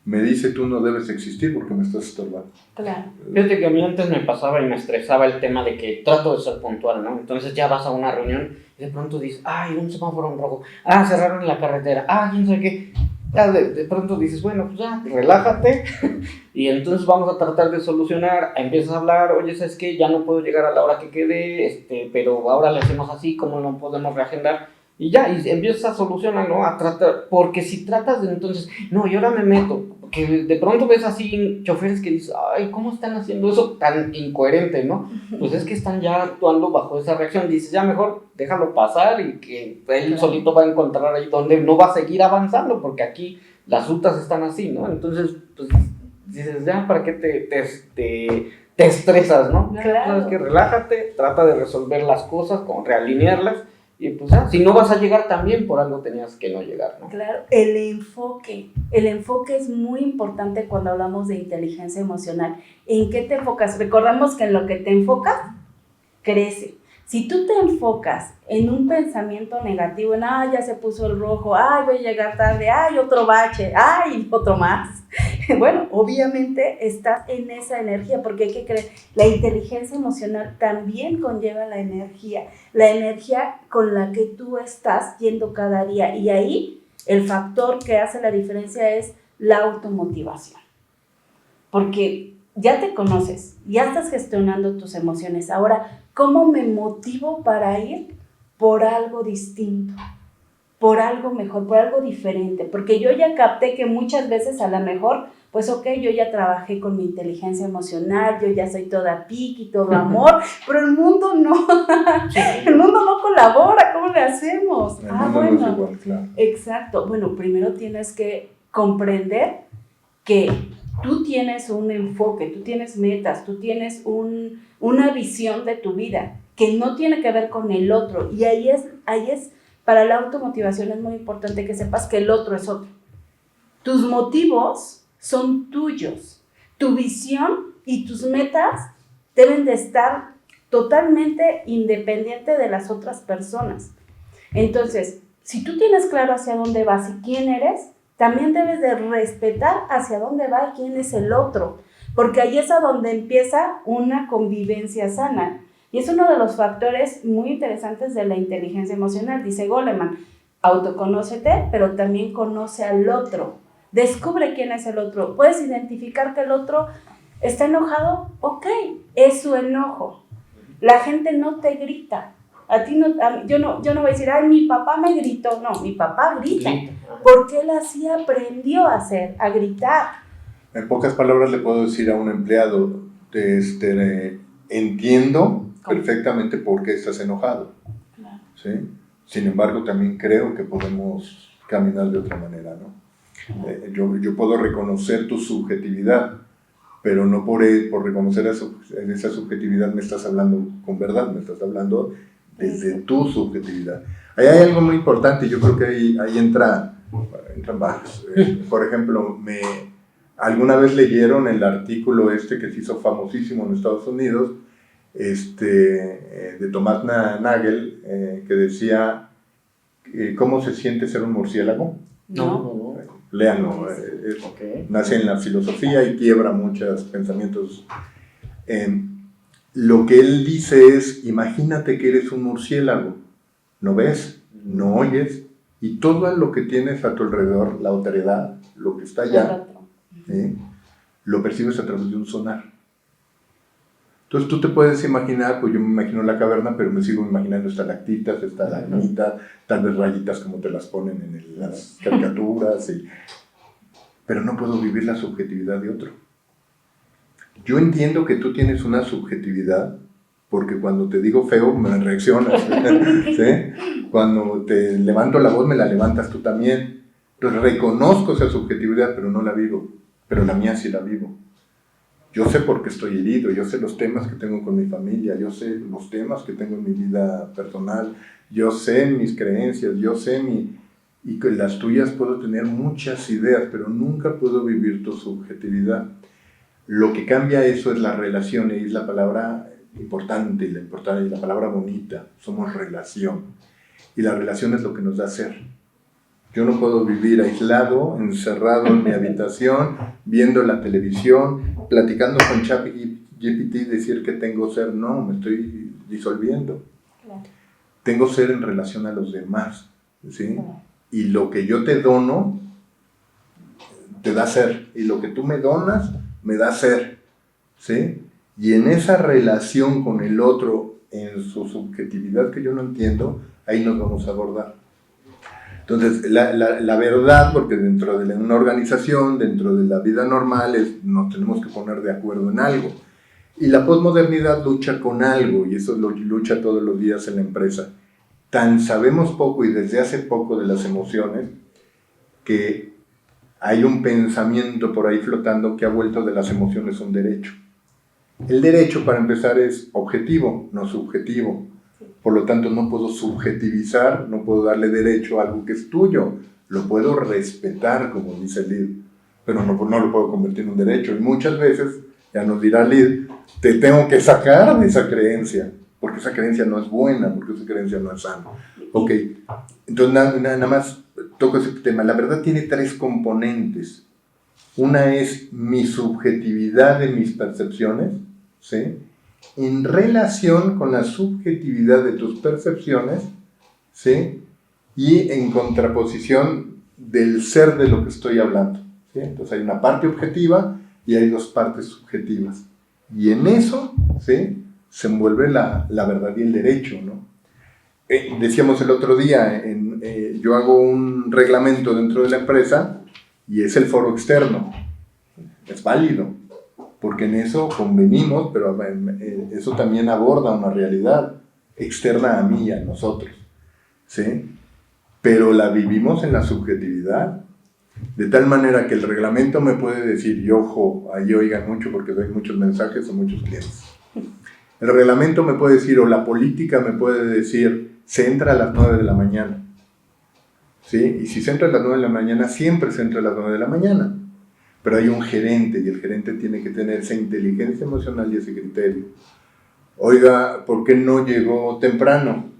me dice tú no debes existir porque me estás estorbando. Claro. Fíjate que a mí antes me pasaba y me estresaba el tema de que trato de ser puntual, ¿no? Entonces ya vas a una reunión y de pronto dices, ay, un semáforo en rojo, cerraron la carretera, quién sabe qué. Ya de pronto dices, bueno, pues ya, relájate y entonces vamos a tratar de solucionar. Empiezas a hablar, oye, ¿sabes qué? Ya no puedo llegar a la hora que quede, pero ahora le hacemos así, ¿cómo lo podemos reagendar? Y ya, y empiezas a solucionar, ¿no? A tratar, porque si tratas de entonces, no, y ahora me meto, que de pronto ves así choferes que dices, ay, ¿cómo están haciendo eso tan incoherente, no? Pues es que están ya actuando bajo esa reacción, dices, ya mejor déjalo pasar y que él solito va a encontrar ahí donde no va a seguir avanzando, porque aquí las rutas están así, ¿no? Entonces, pues dices, ya, ¿para qué te estresas, no? Claro. Sabes que relájate, trata de resolver las cosas, como realinearlas. Y pues si no vas a llegar también, por algo tenías que no llegar, ¿no? Claro, el enfoque es muy importante cuando hablamos de inteligencia emocional. ¿En qué te enfocas? Recordamos que en lo que te enfocas, crece. Si tú te enfocas en un pensamiento negativo, en, ya se puso el rojo, voy a llegar tarde, otro bache, otro más. Bueno, obviamente estás en esa energía, porque hay que creer, la inteligencia emocional también conlleva la energía con la que tú estás yendo cada día. Y ahí el factor que hace la diferencia es la automotivación. Porque ya te conoces, ya estás gestionando tus emociones. Ahora, ¿cómo me motivo para ir por algo distinto? Por algo mejor, por algo diferente, porque yo ya capté que muchas veces a lo mejor, pues yo ya trabajé con mi inteligencia emocional, yo ya soy toda piqui, todo amor, pero el mundo no, el mundo no colabora, ¿cómo le hacemos? El mundo no es igual, claro. Exacto, bueno, primero tienes que comprender que tú tienes un enfoque, tú tienes metas, tú tienes una visión de tu vida, que no tiene que ver con el otro, y ahí es para la automotivación es muy importante que sepas que el otro es otro. Tus motivos son tuyos. Tu visión y tus metas deben de estar totalmente independientes de las otras personas. Entonces, si tú tienes claro hacia dónde vas y quién eres, también debes de respetar hacia dónde va y quién es el otro. Porque ahí es a donde empieza una convivencia sana. Y es uno de los factores muy interesantes de la inteligencia emocional, dice Goleman. Autoconócete, pero también conoce al otro. Descubre quién es el otro. ¿Puedes identificar que el otro está enojado? Ok, es su enojo. La gente no te grita. Yo no voy a decir, mi papá me gritó. No, mi papá grita. Porque él así aprendió a gritar. En pocas palabras le puedo decir a un empleado, entiendo perfectamente por qué estás enojado. Claro. ¿Sí? Sin embargo, también creo que podemos caminar de otra manera, ¿no? Claro. Yo puedo reconocer tu subjetividad, pero no por reconocer esa subjetividad me estás hablando con verdad, me estás hablando desde tu subjetividad. Ahí hay algo muy importante, yo creo que ahí entran varios. Por ejemplo, alguna vez leyeron el artículo que se hizo famosísimo en Estados Unidos, de Thomas Nagel, que decía ¿cómo se siente ser un murciélago? No. Léanlo, nace en la filosofía y quiebra muchos pensamientos. Lo que él dice es, imagínate que eres un murciélago, no ves, no oyes, y todo lo que tienes a tu alrededor, la otredad, lo que está allá, lo percibes a través de un sonar. Entonces tú te puedes imaginar, pues yo me imagino la caverna, pero me sigo imaginando estalactitas, estalagmitas, tal vez rayitas como te las ponen en las caricaturas, pero no puedo vivir la subjetividad de otro. Yo entiendo que tú tienes una subjetividad, porque cuando te digo feo me reaccionas, ¿sí? Cuando te levanto la voz me la levantas tú también. Entonces reconozco esa subjetividad, pero no la vivo, pero la mía sí la vivo. Yo sé por qué estoy herido, yo sé los temas que tengo con mi familia, yo sé los temas que tengo en mi vida personal, yo sé mis creencias, yo sé y con las tuyas puedo tener muchas ideas, pero nunca puedo vivir tu subjetividad. Lo que cambia eso es la relación, y es la palabra importante y la palabra bonita. Somos relación. Y la relación es lo que nos da ser. Yo no puedo vivir aislado, encerrado en mi habitación, viendo la televisión, platicando con ChatGPT y decir que tengo ser. No, me estoy disolviendo. Claro. Tengo ser en relación a los demás, ¿sí? Claro. Y lo que yo te dono, te da ser. Y lo que tú me donas, me da ser, ¿sí? Y en esa relación con el otro, en su subjetividad que yo no entiendo, ahí nos vamos a abordar. Entonces, la verdad, porque dentro de una organización, dentro de la vida normal, nos tenemos que poner de acuerdo en algo. Y la posmodernidad lucha con algo, y eso lo lucha todos los días en la empresa. Tan sabemos poco y desde hace poco de las emociones, que hay un pensamiento por ahí flotando que ha vuelto de las emociones un derecho. El derecho, para empezar, es objetivo, no subjetivo. Por lo tanto, no puedo subjetivizar, no puedo darle derecho a algo que es tuyo. Lo puedo respetar, como dice Lid, pero no lo puedo convertir en un derecho. Y muchas veces, ya nos dirá Lid, te tengo que sacar de esa creencia, porque esa creencia no es buena, porque esa creencia no es sana. Ok, entonces nada más toco ese tema. La verdad tiene 3 componentes. Una es mi subjetividad de mis percepciones, ¿sí? En relación con la subjetividad de tus percepciones, ¿sí? Y en contraposición del ser de lo que estoy hablando, ¿sí? Entonces hay una parte objetiva y hay 2 partes subjetivas. Y en eso, ¿sí? Se envuelve la verdad y el derecho, ¿no? Decíamos el otro día, yo hago un reglamento dentro de la empresa y es el foro externo. Es válido, porque en eso convenimos, pero eso también aborda una realidad externa a mí y a nosotros, ¿sí? Pero la vivimos en la subjetividad, de tal manera que el reglamento me puede decir, y ojo, ahí oigan mucho porque doy muchos mensajes a muchos clientes. El reglamento me puede decir, o la política me puede decir, se entra a las 9 de la mañana, ¿sí? Y si se entra a las 9 de la mañana, siempre se entra a las 9 de la mañana. Pero hay un gerente y el gerente tiene que tener esa inteligencia emocional y ese criterio. Oiga, ¿por qué no llegó temprano?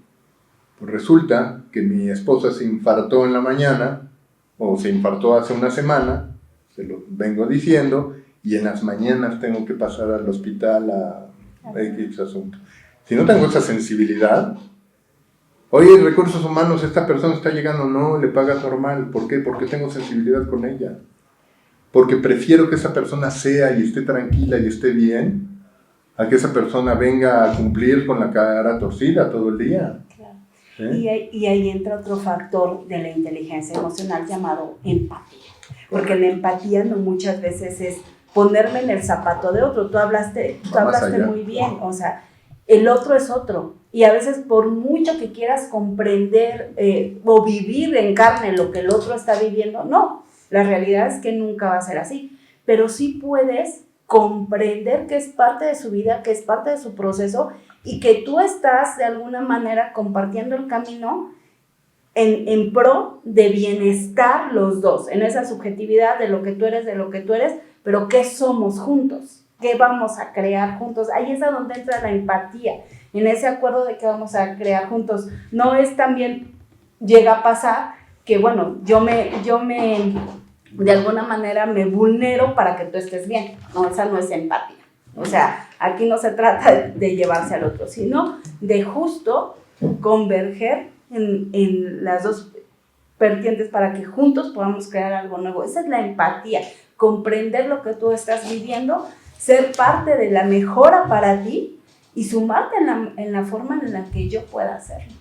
Pues resulta que mi esposa se infartó en la mañana, o se infartó hace una semana, se lo vengo diciendo, y en las mañanas tengo que pasar al hospital a X asunto. Si no tengo esa sensibilidad, oye, recursos humanos, esta persona está llegando, no, le pagas normal. ¿Por qué? Porque tengo sensibilidad con ella. Porque prefiero que esa persona sea y esté tranquila y esté bien, a que esa persona venga a cumplir con la cara torcida todo el día. Claro. ¿Sí? Y ahí entra otro factor de la inteligencia emocional llamado empatía. Porque la empatía no muchas veces es ponerme en el zapato de otro. Tú hablaste muy bien, o sea, el otro es otro. Y a veces por mucho que quieras comprender o vivir en carne lo que el otro está viviendo, no. La realidad es que nunca va a ser así, pero sí puedes comprender que es parte de su vida, que es parte de su proceso y que tú estás de alguna manera compartiendo el camino en pro de bienestar los dos, en esa subjetividad de lo que tú eres, pero ¿qué somos juntos? ¿Qué vamos a crear juntos? Ahí es a donde entra la empatía, en ese acuerdo de que vamos a crear juntos. No es también, llega a pasar que bueno, yo me de alguna manera me vulnero para que tú estés bien. No, esa no es empatía. O sea, aquí no se trata de llevarse al otro, sino de justo converger en las 2 vertientes para que juntos podamos crear algo nuevo. Esa es la empatía, comprender lo que tú estás viviendo ser parte de la mejora para ti y sumarte en la forma en la que yo pueda hacerlo.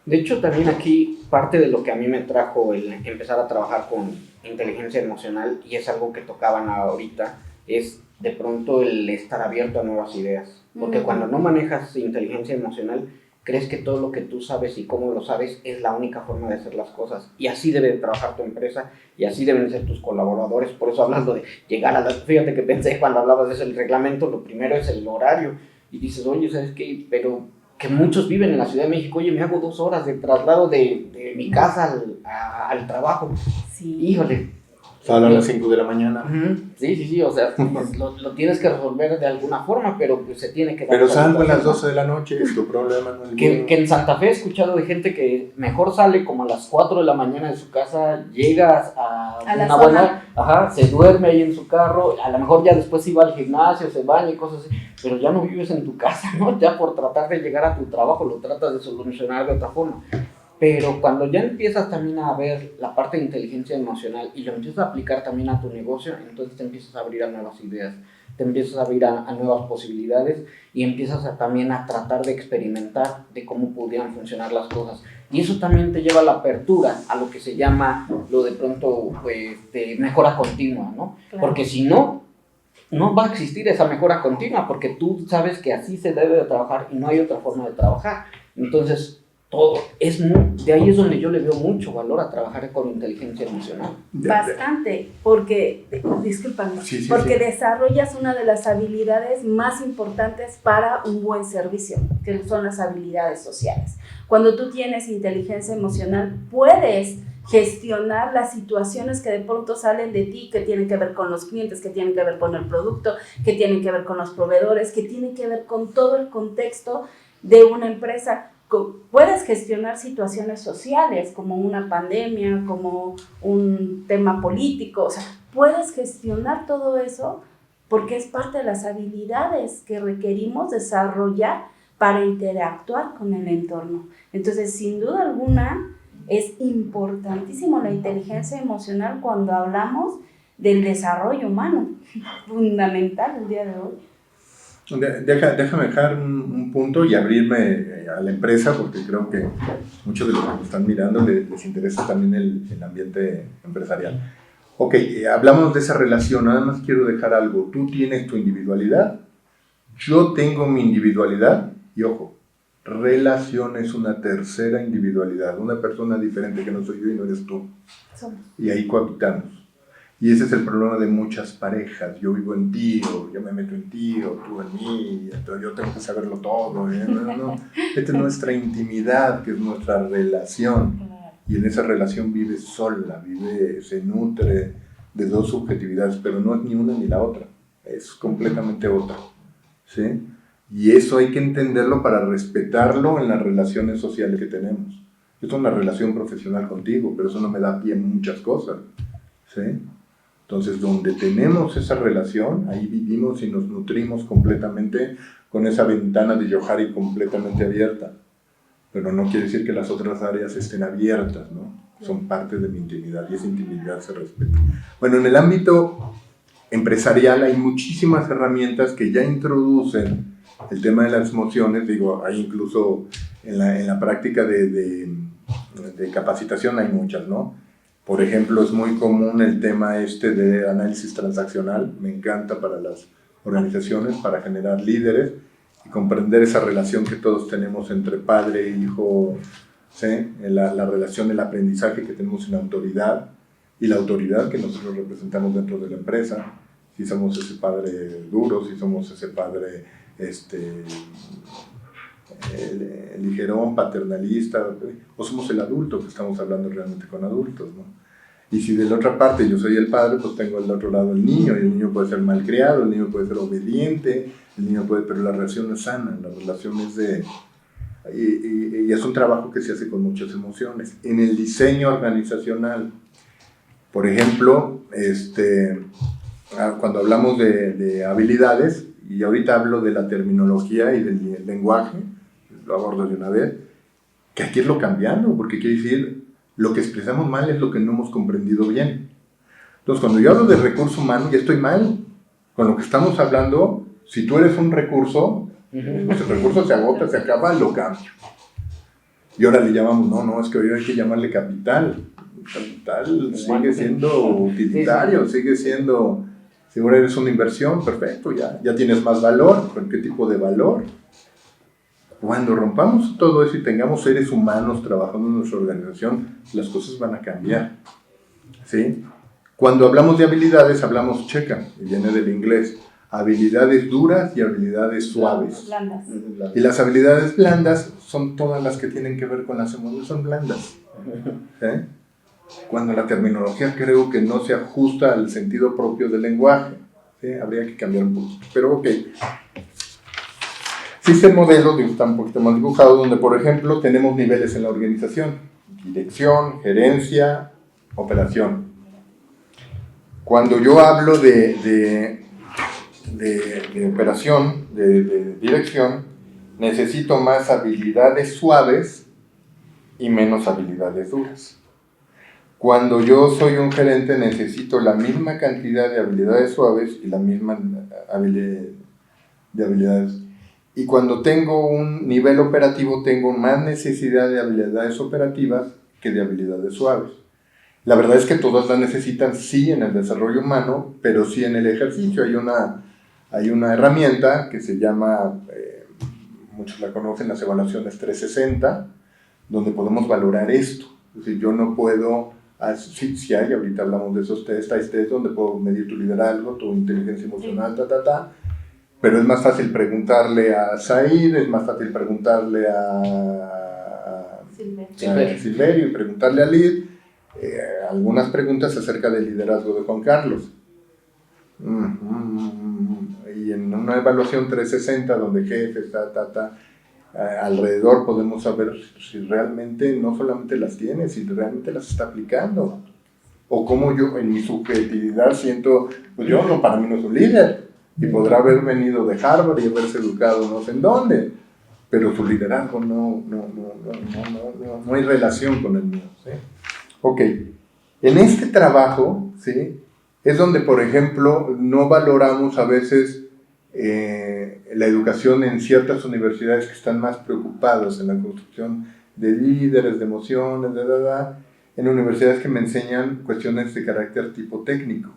De hecho, también aquí parte de lo que a mí me trajo el empezar a trabajar con inteligencia emocional, y es algo que tocaban ahorita, es de pronto el estar abierto a nuevas ideas. Porque cuando no manejas inteligencia emocional, crees que todo lo que tú sabes y cómo lo sabes es la única forma de hacer las cosas. Y así debe de trabajar tu empresa y así deben de ser tus colaboradores. Por eso hablando de llegar a las... Fíjate que pensé cuando hablabas de eso, el reglamento, lo primero es el horario. Y dices, oye, ¿sabes qué? Pero que muchos viven en la Ciudad de México, oye, me hago 2 horas de traslado de mi casa al trabajo. Sí. Híjole. Salen a las 5 de la mañana. Sí, o sea, pues, lo tienes que resolver de alguna forma, pero pues se tiene que dar... Pero salgo a las 12 de la noche, es tu problema, no es mío. Que en Santa Fe he escuchado de gente que mejor sale como a las 4 de la mañana de su casa, llegas a una buena... se duerme ahí en su carro, a lo mejor ya después iba al gimnasio, se baña y cosas así, pero ya no vives en tu casa, ¿no? Ya por tratar de llegar a tu trabajo lo tratas de solucionar de otra forma. Pero cuando ya empiezas también a ver la parte de inteligencia emocional y lo empiezas a aplicar también a tu negocio, entonces te empiezas a abrir a nuevas ideas, te empiezas a abrir a nuevas posibilidades y empiezas también a tratar de experimentar de cómo pudieran funcionar las cosas. Y eso también te lleva a la apertura, a lo que se llama lo de pronto pues, de mejora continua, ¿no? Claro. Porque si no, no va a existir esa mejora continua, porque tú sabes que así se debe de trabajar y no hay otra forma de trabajar. Entonces, de ahí es donde yo le veo mucho valor a trabajar con inteligencia emocional. Bastante, porque, discúlpame, porque desarrollas una de las habilidades más importantes para un buen servicio, que son las habilidades sociales. Cuando tú tienes inteligencia emocional, puedes gestionar las situaciones que de pronto salen de ti, que tienen que ver con los clientes, que tienen que ver con el producto, que tienen que ver con los proveedores, que tienen que ver con todo el contexto de una empresa. Puedes gestionar situaciones sociales como una pandemia, como un tema político, o sea, puedes gestionar todo eso porque es parte de las habilidades que requerimos desarrollar para interactuar con el entorno. Entonces, sin duda alguna, es importantísimo la inteligencia emocional cuando hablamos del desarrollo humano, fundamental el día de hoy. Déjame dejar un punto y abrirme a la empresa, porque creo que muchos de los que me están mirando les interesa también el ambiente empresarial. Ok, hablamos de esa relación, nada más quiero dejar algo. Tú tienes tu individualidad, yo tengo mi individualidad, y ojo, relación es una tercera individualidad, una persona diferente que no soy yo y no eres tú. Y ahí cohabitamos. Y ese es el problema de muchas parejas. Yo vivo en ti, o yo me meto en ti, o tú en mí, entonces yo tengo que saberlo todo. No. Esta es nuestra intimidad, que es nuestra relación. Y en esa relación vive sola, se nutre de 2 subjetividades, pero no es ni una ni la otra. Es completamente otra. ¿Sí? Y eso hay que entenderlo para respetarlo en las relaciones sociales que tenemos. Yo tengo una relación profesional contigo, pero eso no me da pie en muchas cosas. ¿Sí? Entonces, donde tenemos esa relación, ahí vivimos y nos nutrimos completamente con esa ventana de Johari completamente abierta. Pero no quiere decir que las otras áreas estén abiertas, ¿no? Son parte de mi intimidad y esa intimidad se respeta. Bueno, en el ámbito empresarial hay muchísimas herramientas que ya introducen el tema de las emociones. Digo, hay incluso en la práctica de capacitación hay muchas, ¿no? Por ejemplo, es muy común el tema de análisis transaccional, me encanta para las organizaciones, para generar líderes y comprender esa relación que todos tenemos entre padre e hijo, ¿sí? La relación del aprendizaje que tenemos en la autoridad y la autoridad que nosotros representamos dentro de la empresa, si somos ese padre duro, si somos ese padre ligerón, paternalista, o somos el adulto que estamos hablando realmente con adultos, ¿no? Y si de la otra parte yo soy el padre, pues tengo del otro lado el niño, y el niño puede ser malcriado, el niño puede ser obediente, pero la relación es sana, la relación es y es un trabajo que se hace con muchas emociones. En el diseño organizacional, por ejemplo, cuando hablamos de habilidades, y ahorita hablo de la terminología y del lenguaje, lo abordo de una vez, que hay que irlo cambiando, porque quiere decir, lo que expresamos mal es lo que no hemos comprendido bien. Entonces, cuando yo hablo de recurso humano, ya estoy mal. Con lo que estamos hablando, si tú eres un recurso, pues el recurso se agota, se acaba, lo cambio. Y ahora le llamamos, no, es que hoy hay que llamarle capital. Capital sigue siendo utilitario, sigue siendo, si ahora eres una inversión, perfecto, ya tienes más valor. ¿Pero qué tipo de valor? Cuando rompamos todo eso y tengamos seres humanos trabajando en nuestra organización, las cosas van a cambiar, ¿sí? Cuando hablamos de habilidades, hablamos checa, y viene del inglés, habilidades duras y habilidades suaves. Blandas. Y las habilidades blandas son todas las que tienen que ver con las emociones, son blandas. ¿Sí? Cuando la terminología creo que no se ajusta al sentido propio del lenguaje, ¿sí? Habría que cambiar un poquito. Pero ok. Existen modelos, están un poquito más dibujados, donde por ejemplo tenemos niveles en la organización: dirección, gerencia, operación. Cuando yo hablo de operación, de dirección, necesito más habilidades suaves y menos habilidades duras. Cuando yo soy un gerente, necesito la misma cantidad de habilidades suaves y la misma de habilidades. Y cuando tengo un nivel operativo, tengo más necesidad de habilidades operativas que de habilidades suaves. La verdad es que todas las necesitan, sí, en el desarrollo humano, pero sí en el ejercicio. Hay una herramienta que se llama, muchos la conocen, las evaluaciones 360, donde podemos valorar esto. Es decir, yo no puedo, sí hay, ahorita hablamos de esos test, hay test donde puedo medir tu liderazgo, tu inteligencia emocional, pero es más fácil preguntarle a Said, es más fácil preguntarle a Silverio y preguntarle a Lid algunas preguntas acerca del liderazgo de Juan Carlos. Y en una evaluación 360 donde jefes, alrededor podemos saber si realmente no solamente las tiene, si realmente las está aplicando. O cómo yo en mi subjetividad siento, pues yo no, para mí no es un líder. Y podrá haber venido de Harvard y haberse educado no sé en dónde, pero su liderazgo no hay relación con el mío, ¿sí? Ok, en este trabajo, ¿sí? Es donde, por ejemplo, no valoramos a veces la educación en ciertas universidades que están más preocupadas en la construcción de líderes, de emociones, en universidades que me enseñan cuestiones de carácter tipo técnico,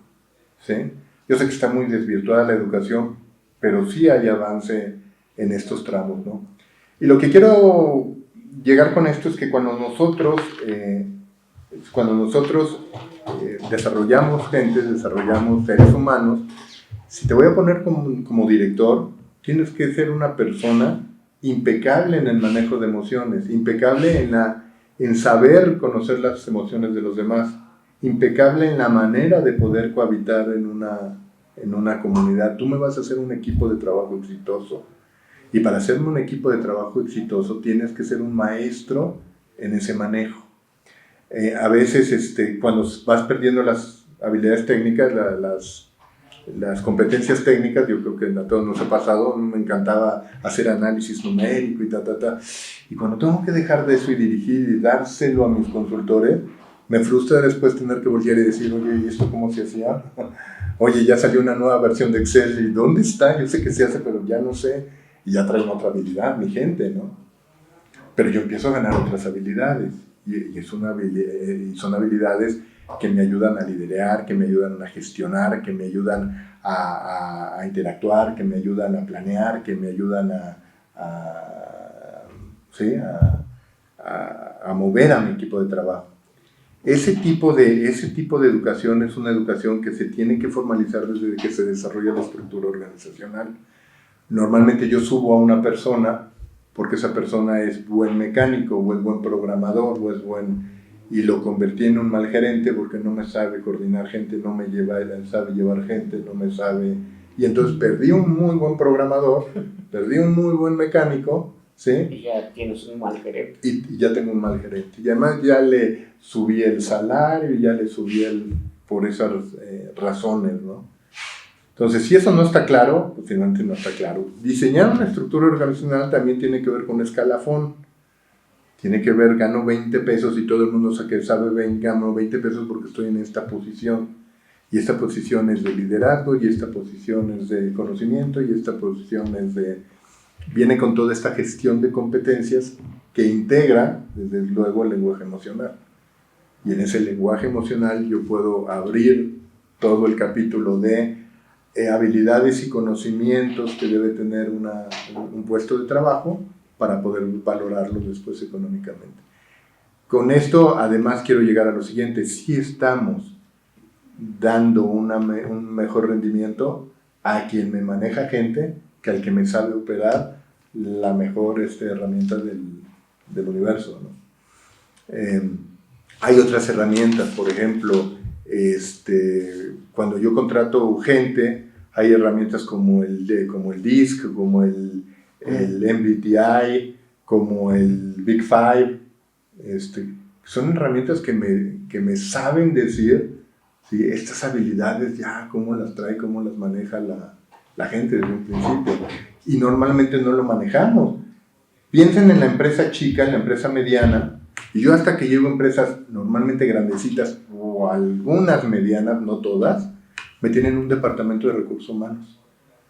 ¿sí? Yo sé que está muy desvirtuada la educación, pero sí hay avance en estos tramos, ¿no? Y lo que quiero llegar con esto es que cuando nosotros desarrollamos gente, desarrollamos seres humanos, si te voy a poner como director, tienes que ser una persona impecable en el manejo de emociones, impecable en saber conocer las emociones de los demás, impecable en la manera de poder cohabitar en una comunidad. Tú me vas a hacer un equipo de trabajo exitoso. Y para hacerme un equipo de trabajo exitoso tienes que ser un maestro en ese manejo. A veces cuando vas perdiendo las habilidades técnicas, las competencias técnicas, yo creo que a todos nos ha pasado, me encantaba hacer análisis numérico y cuando tengo que dejar de eso y dirigir y dárselo a mis consultores, me frustra después tener que volver y decir, oye, ¿y esto cómo se hacía? Oye, ya salió una nueva versión de Excel, ¿y dónde está? Yo sé que se hace, pero ya no sé, y ya traen otra habilidad, mi gente, ¿no? Pero yo empiezo a ganar otras habilidades, y son habilidades que me ayudan a liderar, que me ayudan a gestionar, que me ayudan a interactuar, que me ayudan a planear, que me ayudan a mover a mi equipo de trabajo. Ese tipo de educación es una educación que se tiene que formalizar desde que se desarrolla la estructura organizacional. Normalmente yo subo a una persona porque esa persona es buen mecánico, o es buen programador, y lo convertí en un mal gerente porque no me sabe coordinar gente, no me sabe llevar gente, no me sabe... Y entonces perdí un muy buen programador, perdí un muy buen mecánico, ¿sí? Y ya tienes un mal gerente. Y ya tengo un mal gerente. Y además ya le subí el salario, ya le subí por esas razones, ¿no? Entonces, si eso no está claro, pues finalmente no está claro. Diseñar una estructura organizacional también tiene que ver con escalafón. Tiene que ver, gano 20 pesos y todo el mundo sabe, gano 20 pesos porque estoy en esta posición. y esta posición es de liderazgo, y esta posición es de conocimiento, y esta posición es de... Viene con toda esta gestión de competencias que integra, desde luego, el lenguaje emocional. Y en ese lenguaje emocional yo puedo abrir todo el capítulo de habilidades y conocimientos que debe tener un puesto de trabajo para poder valorarlo después económicamente. Con esto, además, quiero llegar a lo siguiente. Si estamos dando un mejor rendimiento a quien me maneja gente que al que me sabe operar la mejor herramienta del universo, ¿no? Hay otras herramientas, por ejemplo, cuando yo contrato gente, hay herramientas como el DISC, como el MBTI, como el Big Five. Son herramientas que me saben decir, ¿sí?, estas habilidades ya, cómo las trae, cómo las maneja la gente desde un principio. Y normalmente no lo manejamos. Piensen en la empresa chica, en la empresa mediana, y yo hasta que llego a empresas normalmente grandecitas, o algunas medianas, no todas, me tienen un departamento de recursos humanos.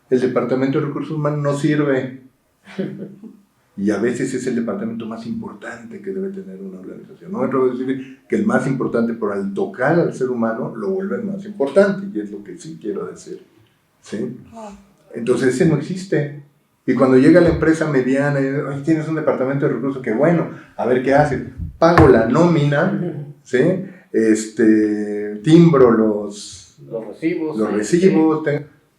El departamento de recursos humanos no sirve. Y a veces es el departamento más importante que debe tener una organización. No me atrevo a decir que el más importante, pero al tocar al ser humano lo vuelve el más importante, y es lo que sí quiero decir. ¿Sí? Entonces ese no existe. Y cuando llega la empresa mediana, tienes un departamento de recursos, que bueno, a ver qué haces. Pago la nómina, ¿sí? Timbro los recibos.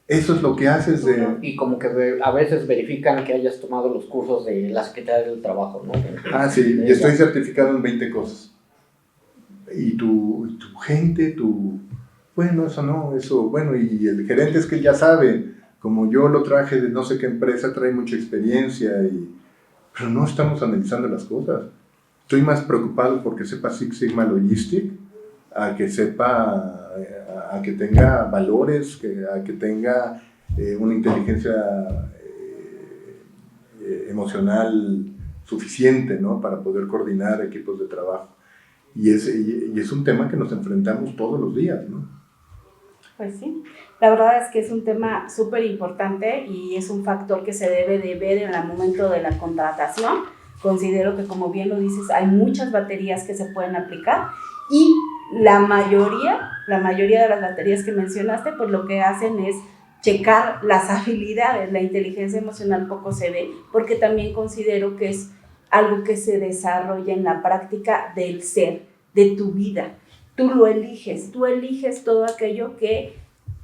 Eso es lo que haces de... Y como que a veces verifican que hayas tomado los cursos de la Secretaría del Trabajo, ¿no? Sí, y estoy certificado en 20 cosas. Y tu gente, bueno, eso no, eso, bueno, y el gerente es que ya sabe, como yo lo traje de no sé qué empresa, trae mucha experiencia, pero no estamos analizando las cosas. Estoy más preocupado porque sepa Six Sigma Logistic, a que sepa, a que tenga valores, a que tenga una inteligencia emocional suficiente, ¿no?, para poder coordinar equipos de trabajo. Y es un tema que nos enfrentamos todos los días, ¿no? Pues sí, la verdad es que es un tema súper importante y es un factor que se debe de ver en el momento de la contratación. Considero que, como bien lo dices, hay muchas baterías que se pueden aplicar, y la mayoría de las baterías que mencionaste, pues lo que hacen es checar las habilidades. La inteligencia emocional poco se ve, porque también considero que es algo que se desarrolla en la práctica del ser, de tu vida. Tú lo eliges, todo aquello que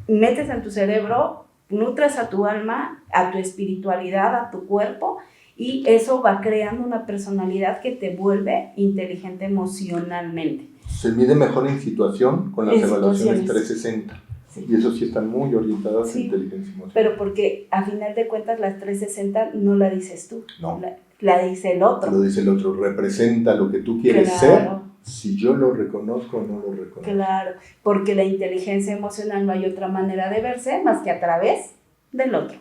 metes en tu cerebro, nutres a tu alma, a tu espiritualidad, a tu cuerpo, y eso va creando una personalidad que te vuelve inteligente emocionalmente. Se mide mejor en situación con las evaluaciones 360. Sí. Y eso sí están muy orientadas a inteligencia emocional. Pero porque a final de cuentas las 360 no la dices tú, no. La dice el otro. Lo dice el otro, representa lo que tú quieres ser, si yo lo reconozco o no lo reconozco. Claro, porque la inteligencia emocional no hay otra manera de verse más que a través del otro.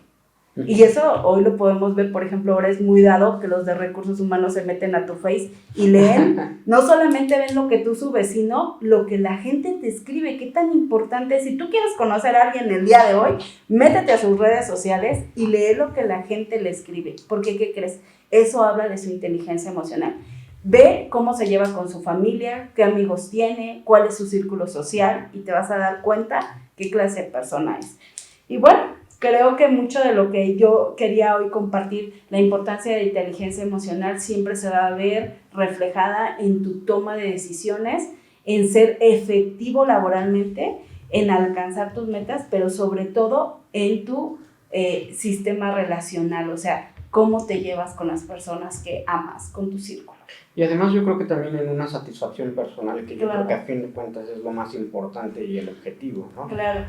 Y eso hoy lo podemos ver, por ejemplo, ahora es muy dado que los de recursos humanos se meten a tu Face y leen, no solamente ven lo que tú subes, sino lo que la gente te escribe. Qué tan importante es. Si tú quieres conocer a alguien el día de hoy, métete a sus redes sociales y lee lo que la gente le escribe. Porque, ¿qué crees? Eso habla de su inteligencia emocional. Ve cómo se lleva con su familia, qué amigos tiene, cuál es su círculo social, y te vas a dar cuenta qué clase de persona es. Y bueno, creo que mucho de lo que yo quería hoy compartir, la importancia de la inteligencia emocional, siempre se va a ver reflejada en tu toma de decisiones, en ser efectivo laboralmente, en alcanzar tus metas, pero sobre todo en tu sistema relacional, o sea, cómo te llevas con las personas que amas, con tu círculo. Y además yo creo que también en una satisfacción personal, que yo creo que a fin de cuentas es lo más importante y el objetivo, ¿no? Claro.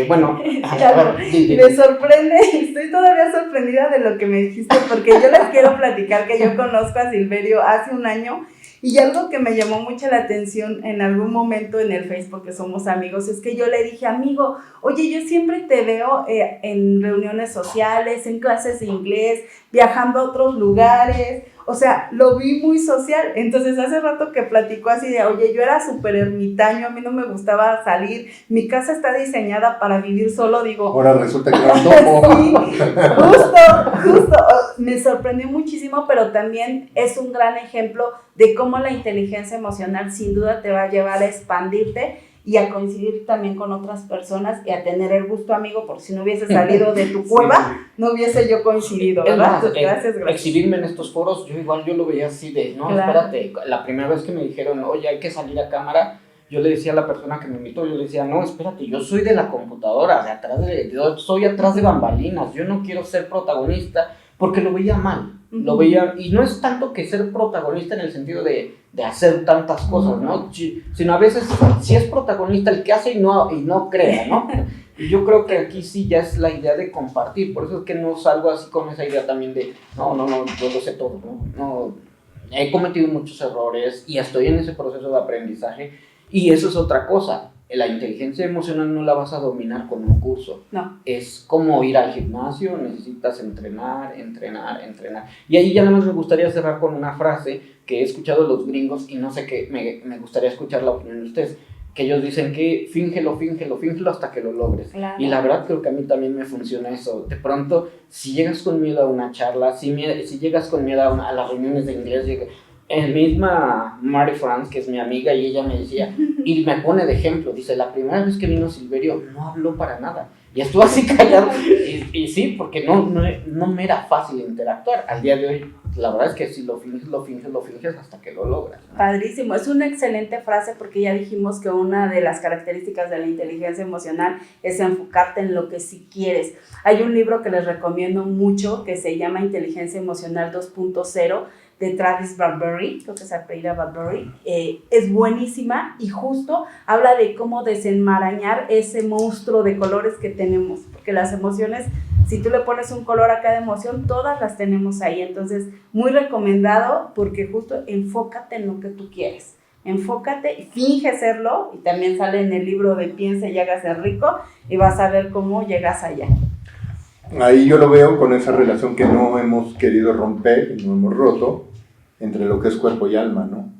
Bueno, me sorprende, estoy todavía sorprendida de lo que me dijiste, porque yo les quiero platicar que yo conozco a Silverio hace un año, y algo que me llamó mucho la atención en algún momento en el Facebook, porque somos amigos, es que yo le dije: amigo, oye, yo siempre te veo en reuniones sociales, en clases de inglés, viajando a otros lugares. o sea, lo vi muy social. Entonces, hace rato que platicó así de, oye, yo era súper ermitaño, a mí no me gustaba salir, mi casa está diseñada para vivir solo, digo. Ahora resulta que era un topo. Sí, justo, me sorprendió muchísimo, pero también es un gran ejemplo de cómo la inteligencia emocional sin duda te va a llevar a expandirte y a coincidir también con otras personas y a tener el gusto amigo, porque si no hubiese salido de tu cueva, no hubiese yo coincidido, ¿verdad? Más, Gracias. Exhibirme en estos foros, yo lo veía así de, no, Claro. espérate, la primera vez que me dijeron, oye, hay que salir a cámara, yo le decía a la persona que me invitó, yo le decía, no, espérate, yo soy de la computadora, yo soy atrás de bambalinas, yo no quiero ser protagonista, porque lo veía mal, lo veía, y no es tanto que ser protagonista en el sentido de hacer tantas cosas, ¿no? Sino a veces sí es protagonista el que hace y no crea, ¿no? Y yo creo que aquí sí ya es la idea de compartir, por eso es que no salgo así con esa idea también de, no, yo lo sé todo, no, he cometido muchos errores y estoy en ese proceso de aprendizaje, y eso es otra cosa. La inteligencia emocional no la vas a dominar con un curso. No. Es como ir al gimnasio, necesitas entrenar. Y ahí ya nada más me gustaría cerrar con una frase que he escuchado de los gringos y no sé qué, me gustaría escuchar la opinión de ustedes. Que ellos dicen que fíngelo hasta que lo logres. Claro. Y la verdad creo que a mí también me funciona eso. De pronto, si llegas con miedo a una charla, si llegas con miedo a las reuniones de inglés, el misma Mary France, que es mi amiga, y ella me decía, y me pone de ejemplo, dice, la primera vez que vino Silverio no habló para nada, y estuvo así callado, y sí, porque no me era fácil interactuar. Al día de hoy, la verdad es que si lo finges hasta que lo logras, ¿no? Padrísimo, es una excelente frase porque ya dijimos que una de las características de la inteligencia emocional es enfocarte en lo que sí quieres. Hay un libro que les recomiendo mucho que se llama Inteligencia Emocional 2.0 de Travis Bradbury, creo que se apellida Bradbury, es buenísima y justo habla de cómo desenmarañar ese monstruo de colores que tenemos, porque las emociones, si tú le pones un color a cada emoción, todas las tenemos ahí. Entonces, muy recomendado porque justo enfócate en lo que tú quieres. Enfócate y finge serlo, y también sale en el libro de Piensa y hágase rico, y vas a ver cómo llegas allá. Ahí yo lo veo con esa relación que no hemos querido romper, no hemos roto, entre lo que es cuerpo y alma, ¿no?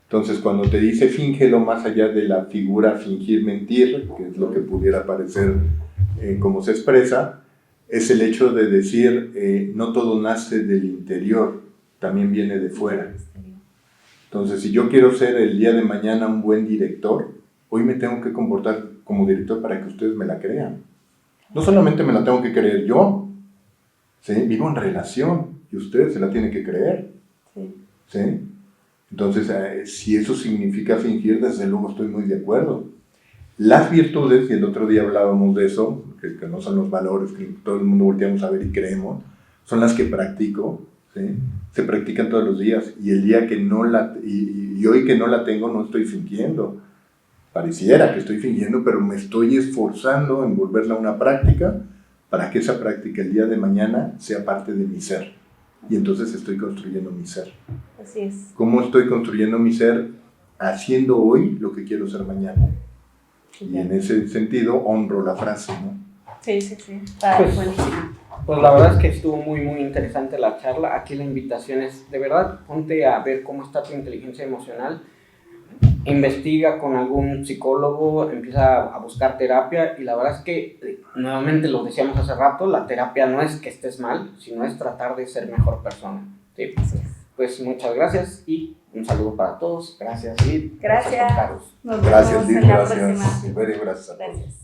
Entonces, cuando te dice fíngelo más allá de la figura fingir mentir, que es lo que pudiera parecer como se expresa, es el hecho de decir, no todo nace del interior, también viene de fuera. Entonces, si yo quiero ser el día de mañana un buen director, hoy me tengo que comportar como director para que ustedes me la crean. No solamente me la tengo que creer yo, ¿sí? Vivo en relación y ustedes se la tienen que creer. ¿Sí? Entonces, si eso significa fingir, desde luego estoy muy de acuerdo. Las virtudes, y el otro día hablábamos de eso, que no son los valores que todo el mundo volteamos a ver y creemos, son las que practico, ¿sí? Se practican todos los días, y el día que no y hoy que no la tengo, no estoy fingiendo. Pareciera que estoy fingiendo, pero me estoy esforzando en volverla una práctica para que esa práctica el día de mañana sea parte de mi ser. Y entonces estoy construyendo mi ser. Así es. ¿Cómo estoy construyendo mi ser? Haciendo hoy lo que quiero ser mañana. Y en ese sentido honro la frase, ¿no? Sí. Está buenísimo. Pues la verdad es que estuvo muy, muy interesante la charla. Aquí la invitación es, de verdad, ponte a ver cómo está tu inteligencia emocional. Investiga con algún psicólogo, empieza a buscar terapia, y la verdad es que, nuevamente lo decíamos hace rato, la terapia no es que estés mal, sino es tratar de ser mejor persona. ¿Sí? Pues muchas gracias y un saludo para todos. Gracias, Lid. Gracias. Gracias, Carlos. Nos vemos Gracias, Lid. en la Gracias, próxima. Silverio. Gracias a todos. Gracias.